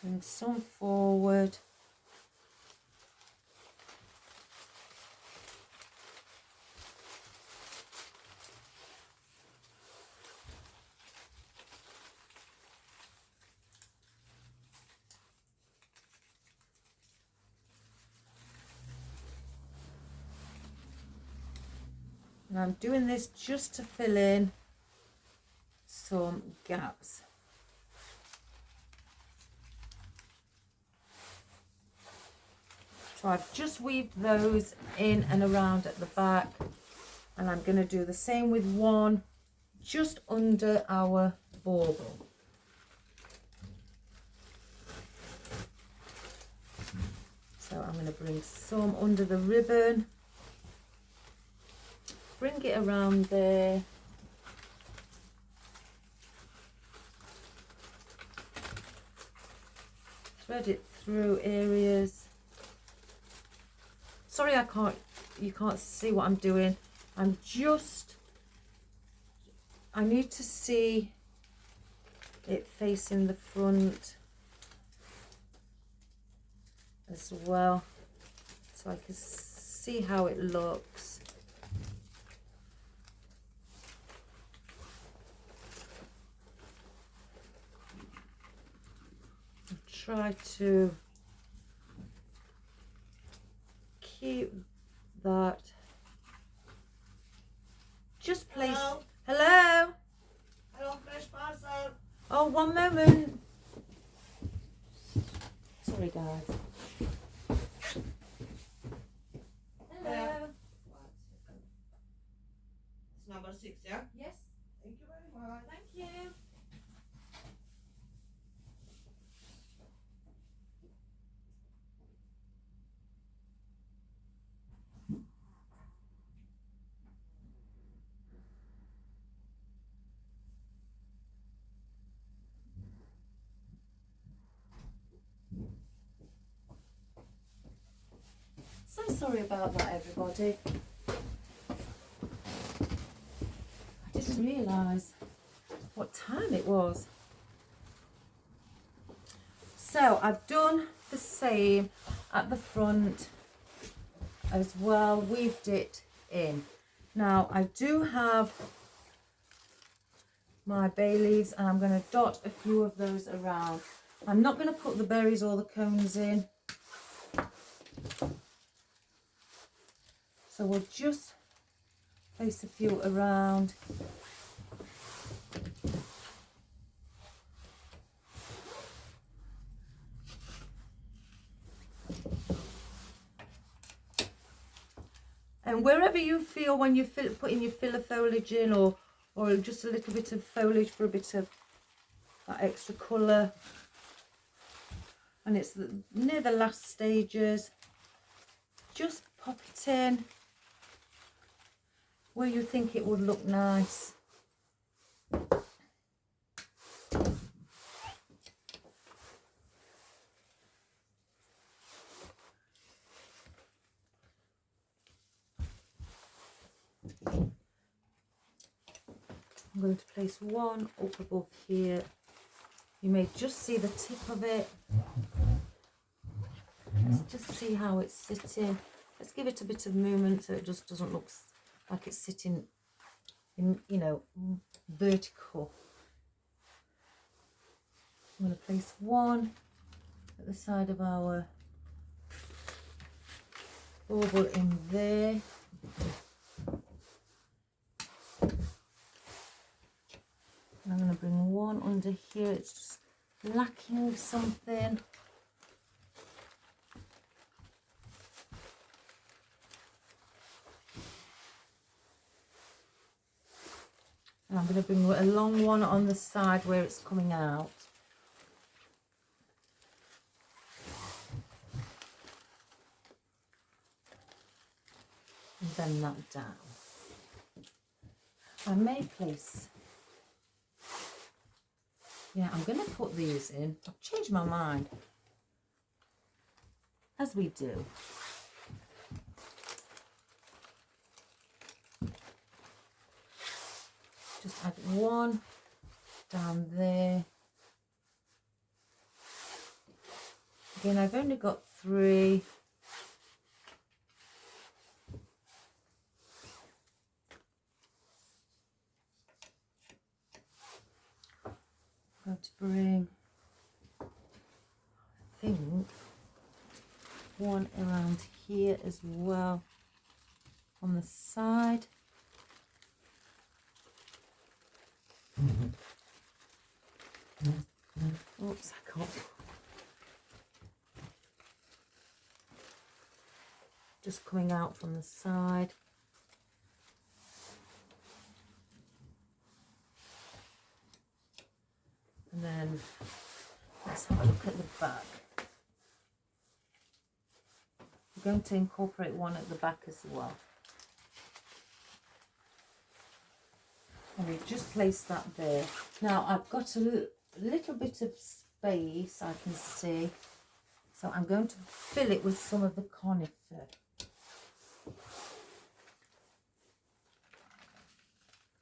[SPEAKER 1] Bring some forward. And I'm doing this just to fill in some gaps. So I've just weaved those in and around at the back, and I'm going to do the same with one just under our bauble. So I'm going to bring some under the ribbon. Bring it around there. Thread it through areas. Sorry, you can't see what I'm doing. I need to see it facing the front as well, so I can see how it looks. Try to keep that. Just place.
[SPEAKER 3] Hello.
[SPEAKER 1] Hello.
[SPEAKER 3] Hello, fresh parcel.
[SPEAKER 1] Oh, one moment. Sorry, guys. Hello.
[SPEAKER 3] It's number 6, yeah?
[SPEAKER 1] Yes.
[SPEAKER 3] Thank you very much.
[SPEAKER 1] Thank you. So sorry about that, everybody. I didn't realise what time it was. So I've done the same at the front as well, weaved it in. Now I do have my bay leaves and I'm going to dot a few of those around. I'm not going to put the berries or the cones in. So we'll just place a few around. And wherever you feel when you're putting your filler foliage in, or just a little bit of foliage for a bit of that extra colour, and it's near the last stages, just pop it in where you think it would look nice. I'm going to place one up above here. You may just see the tip of it. Let's just see how it's sitting. Let's give it a bit of movement so it just doesn't look like it's sitting in, you know, vertical. I'm going to place one at the side of our bauble in there. I'm going to bring one under here. It's just lacking something. And I'm going to bring a long one on the side where it's coming out. And bend that down. I may place... Yeah, I'm going to put these in. I've changed my mind. As we do. Just add one down there. Again, I've only got 3. I'm going to bring, I think, one around here as well on the side. Oops, I can't. Just coming out from the side. And then let's have a look at the back. We're going to incorporate one at the back as well. And we've just placed that there. Now I've got a little bit of space, I can see. So I'm going to fill it with some of the conifer.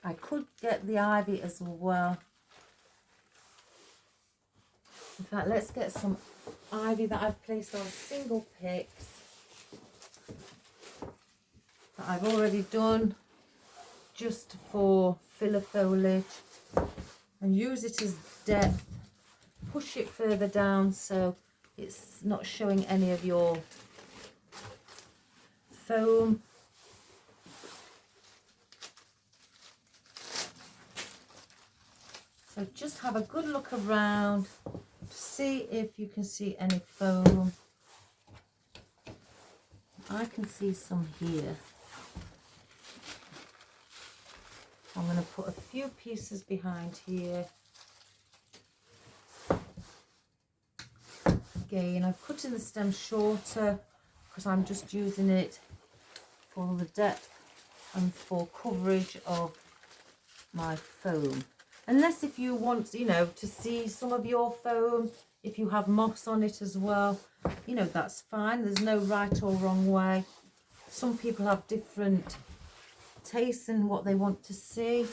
[SPEAKER 1] I could get the ivy as well. In fact, let's get some ivy that I've placed on single picks that I've already done just for filler foliage, and use it as depth. Push it further down so it's not showing any of your foam. So just have a good look around to see if you can see any foam. I can see some here. I'm going to put a few pieces behind here. Again, I've cut in the stem shorter because I'm just using it for the depth and for coverage of my foam. Unless if you want, you know, to see some of your foam, if you have moss on it as well, you know, that's fine. There's no right or wrong way. Some people have different tastes in what they want to see.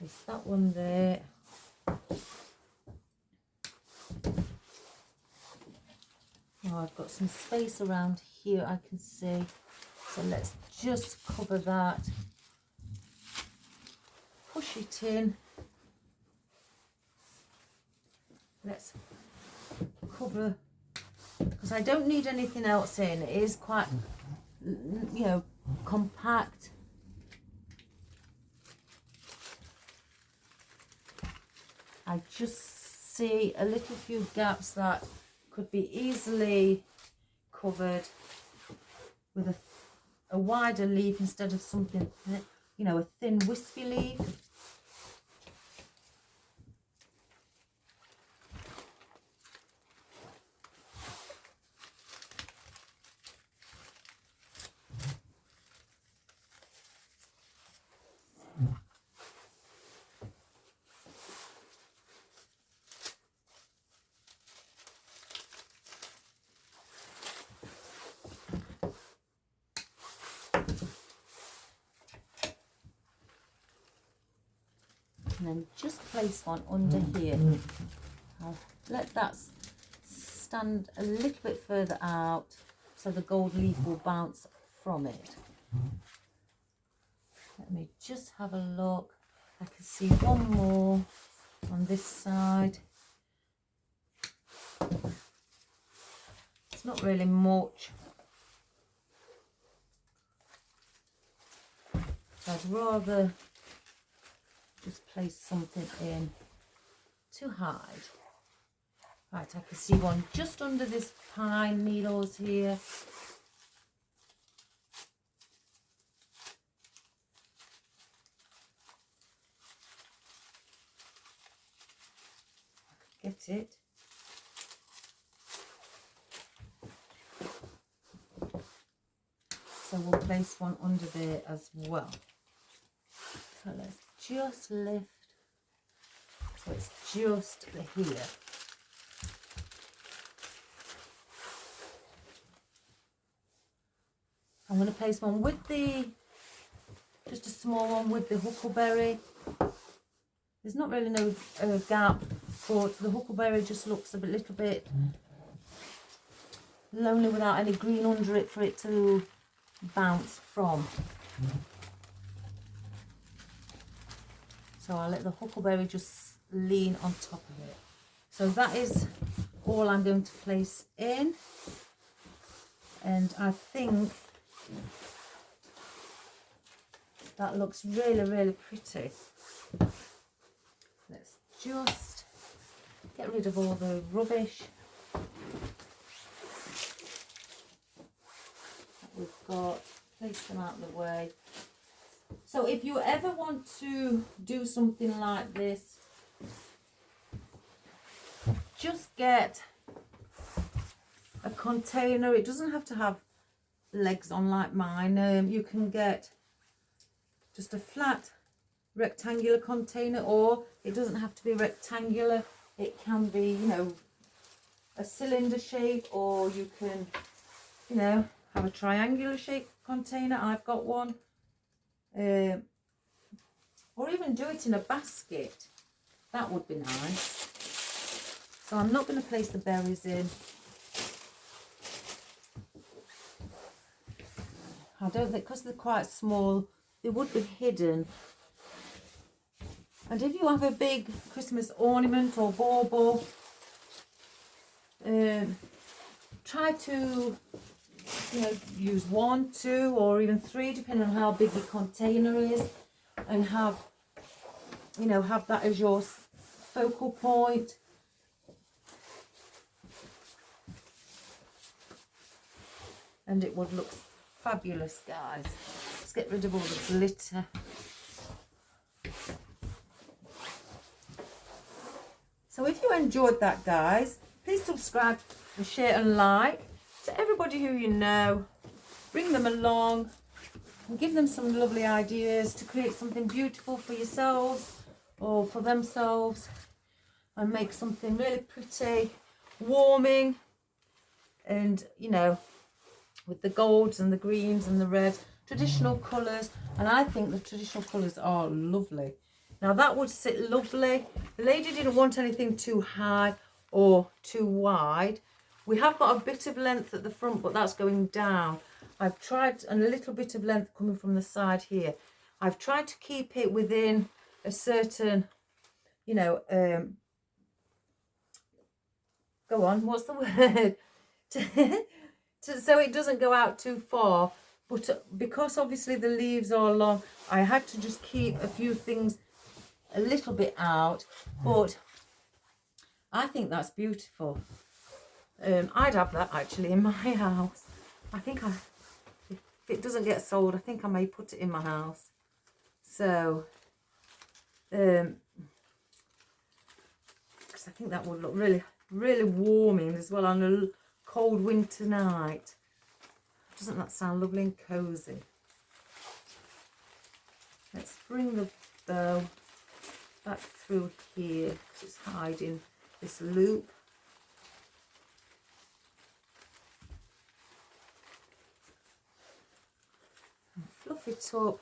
[SPEAKER 1] Place that one there. Oh, I've got some space around here I can see. So let's just cover that. Push it in. Let's cover, because I don't need anything else in. It is quite, you know, compact. I just see a little few gaps that could be easily covered with a wider leaf instead of something, you know, a thin wispy leaf. And then just place one under here. I'll let that stand a little bit further out so the gold leaf will bounce from it. Let me just have a look. I can see one more on this side. It's not really much. I'd rather just place something in to hide. Right, I can see one just under this pine needles here. Get it. So we'll place one under there as well. So let's just lift, so it's just here. I'm going to place one with just a small one with the huckleberry. There's not really no gap, but the huckleberry just looks a little bit lonely without any green under it for it to bounce from. So I'll let the huckleberry just lean on top of it. So that is all I'm going to place in. And I think that looks really, really pretty. Let's just get rid of all the rubbish that we've got. Place them out of the way. So if you ever want to do something like this, just get a container. It doesn't have to have legs on like mine. You can get just a flat rectangular container, or it doesn't have to be rectangular. It can be, you know, a cylinder shape, or you can, you know, have a triangular shaped container. I've got one. Or even do it in a basket. That would be nice. So I'm not going to place the berries in. I don't think, because they're quite small, they would be hidden. And if you have a big Christmas ornament or bauble, try to, you know, use 1, 2 or even 3, depending on how big your container is, and have, you know, have that as your focal point. And it would look fabulous, guys. Let's get rid of all the glitter. So if you enjoyed that, guys, please subscribe and share and like to everybody who you know. Bring them along and give them some lovely ideas to create something beautiful for yourselves or for themselves, and make something really pretty, warming, and, you know, with the golds and the greens and the reds, traditional colours. And I think the traditional colours are lovely. Now that would sit lovely. The lady didn't want anything too high or too wide. We have got a bit of length at the front, but that's going down. I've tried, and a little bit of length coming from the side here. I've tried to keep it within a certain, you know, go on, what's the word? So it doesn't go out too far. But because obviously the leaves are long, I had to just keep a few things a little bit out. But I think that's beautiful. I'd have that actually in my house. I think if it doesn't get sold, I think I may put it in my house. So, because I think that would look really, really warming as well on a cold winter night. Doesn't that sound lovely and cozy? Let's bring the bow back through here, because it's hiding this loop. And fluff it up.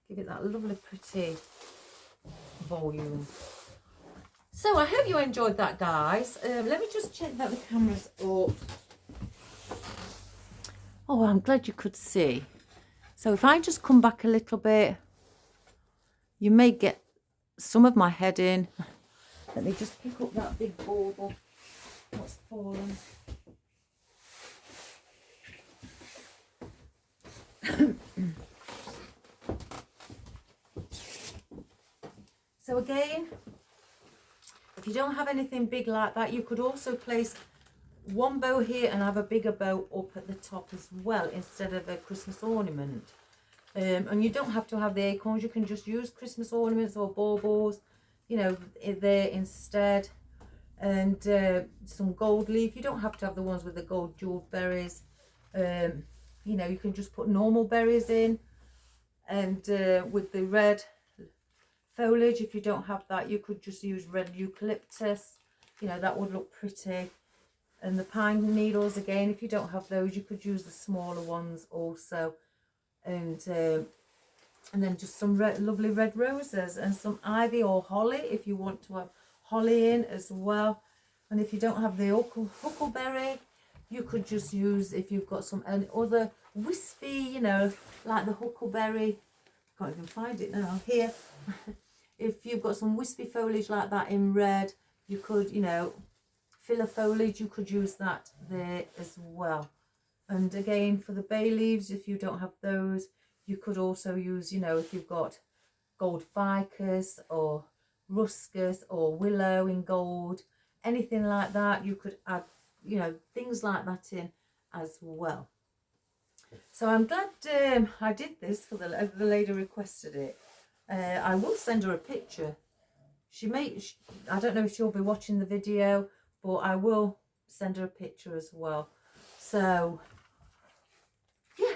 [SPEAKER 1] Give it that lovely pretty volume. So I hope you enjoyed that, guys. Let me just check that the camera's up. Oh, I'm glad you could see. So if I just come back a little bit, you may get some of my head in. Let me just pick up that big bauble. What's fallen? So again, if you don't have anything big like that, you could also place one bow here and have a bigger bow up at the top as well, instead of a Christmas ornament. And you don't have to have the acorns, you can just use Christmas ornaments or baubles, you know, there instead. And some gold leaf. You don't have to have the ones with the gold jeweled berries. You know, you can just put normal berries in. And with the red foliage, if you don't have that, you could just use red eucalyptus. You know, that would look pretty. And the pine needles, again, if you don't have those, you could use the smaller ones also. And then just some lovely red roses and some ivy or holly if you want to have holly in as well. And if you don't have the huckleberry, you could just use, if you've got some other wispy, you know, like the huckleberry, can't even find it now, here. If you've got some wispy foliage like that in red, you could, you know, filler foliage, you could use that there as well. And again, for the bay leaves, if you don't have those, you could also use, you know, if you've got gold ficus or ruscus or willow in gold, anything like that, you could add, you know, things like that in as well. So I'm glad I did this for the lady requested it. I will send her a picture. I don't know if she'll be watching the video, but I will send her a picture as well. So yeah,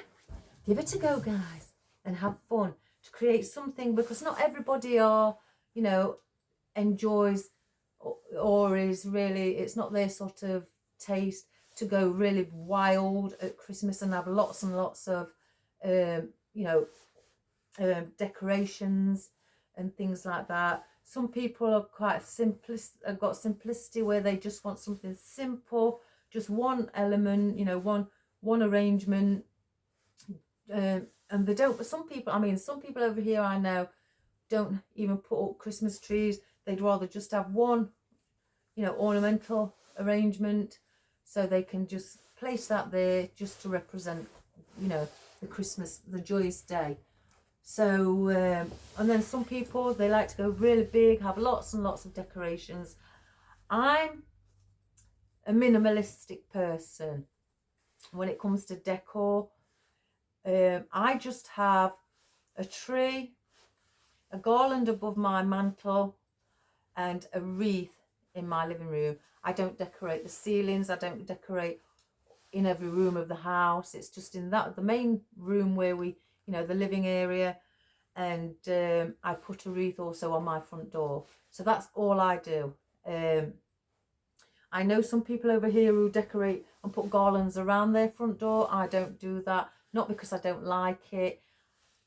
[SPEAKER 1] give it a go, guys, and have fun to create something, because not everybody enjoys or is really, it's not their sort of taste to go really wild at Christmas and have lots and lots of decorations and things like that. Some people are quite have got simplicity where they just want something simple, just one element, you know, one arrangement, and they don't. But some people over here I know don't even put up Christmas trees. They'd rather just have one, you know, ornamental arrangement, so they can just place that there just to represent, you know, the joyous day. So and then some people, they like to go really big, have lots and lots of decorations. I'm a minimalistic person when it comes to decor. I just have a tree, a garland above my mantle, and a wreath in my living room. I don't decorate the ceilings. I don't decorate in every room of the house. It's just in the main room where we, you know, the living area. And I put a wreath also on my front door. So that's all I do. I know some people over here who decorate and put garlands around their front door. I don't do that. Not because I don't like it.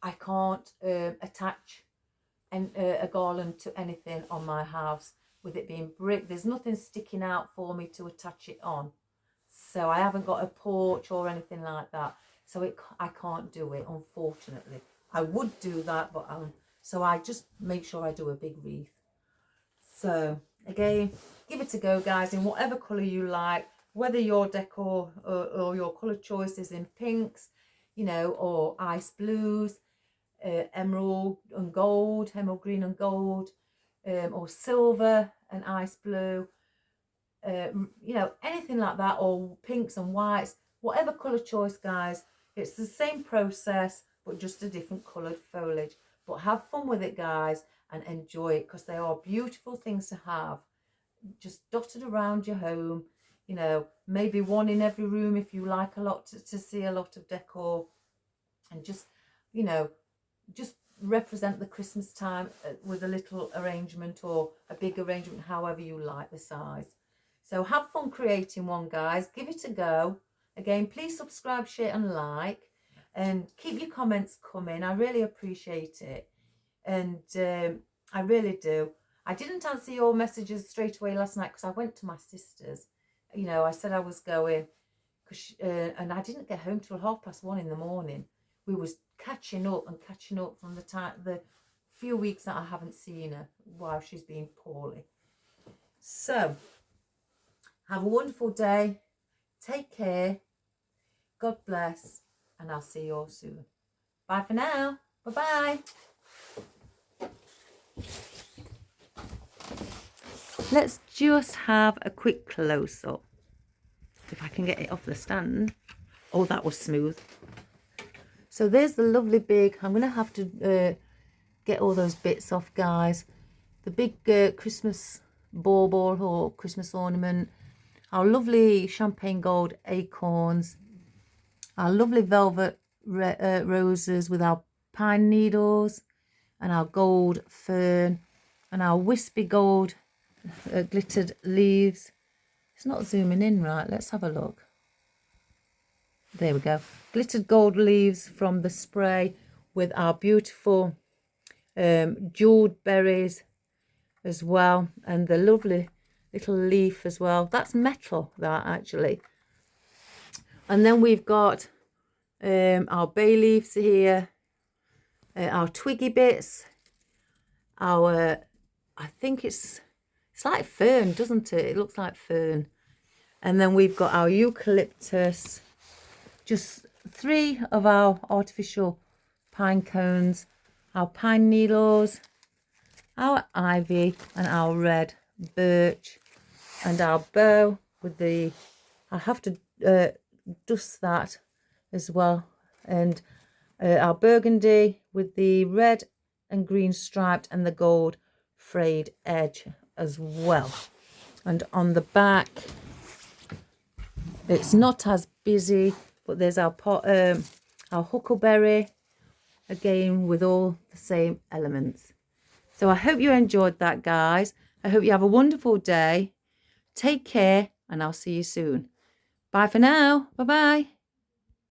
[SPEAKER 1] I can't attach a garland to anything on my house. With it being brick, there's nothing sticking out for me to attach it on. So I haven't got a porch or anything like that. So I can't do it, unfortunately. I would do that, but so I just make sure I do a big wreath. So again, give it a go, guys, in whatever colour you like, whether your decor or your colour choice is in pinks, you know, or ice blues, emerald and gold, emerald green and gold, or silver and ice blue, you know, anything like that, or pinks and whites, whatever colour choice, guys. It's the same process, but just a different coloured foliage. But have fun with it, guys, and enjoy it, because they are beautiful things to have just dotted around your home. You know, maybe one in every room if you like a lot to see a lot of decor, and just, you know, just represent the Christmas time with a little arrangement or a big arrangement, however you like the size. So have fun creating one, guys. Give it a go. Again, please subscribe, share and like, and keep your comments coming. I really appreciate it, and I really do. I didn't answer your messages straight away last night because I went to my sister's. You know, I said I was going, and I didn't get home till 1:30 in the morning. We was catching up from the few weeks that I haven't seen her while she's been poorly. So have a wonderful day. Take care. God bless, and I'll see you all soon. Bye for now. Bye-bye. Let's just have a quick close-up. If I can get it off the stand. Oh, that was smooth. So there's the lovely big, I'm going to have to get all those bits off, guys. The big Christmas bauble or Christmas ornament. Our lovely champagne gold acorns. Our lovely velvet roses with our pine needles. And our gold fern. And our wispy gold glittered leaves. It's not zooming in right. Let's have a look. There we go. Glittered gold leaves from the spray with our beautiful jeweled berries as well. And the lovely little leaf as well. That's metal, that actually. And then we've got our bay leaves here. Our twiggy bits. Our, I think it's like fern, doesn't it? It looks like fern. And then we've got our eucalyptus. Just 3 of our artificial pine cones, our pine needles, our ivy and our red birch, and our bow with the, I have to dust that as well, and our burgundy with the red and green striped and the gold frayed edge as well. And on the back, it's not as busy, but there's our huckleberry, again with all the same elements. So I hope you enjoyed that, guys. I hope you have a wonderful day. Take care, and I'll see you soon. Bye for now. Bye-bye.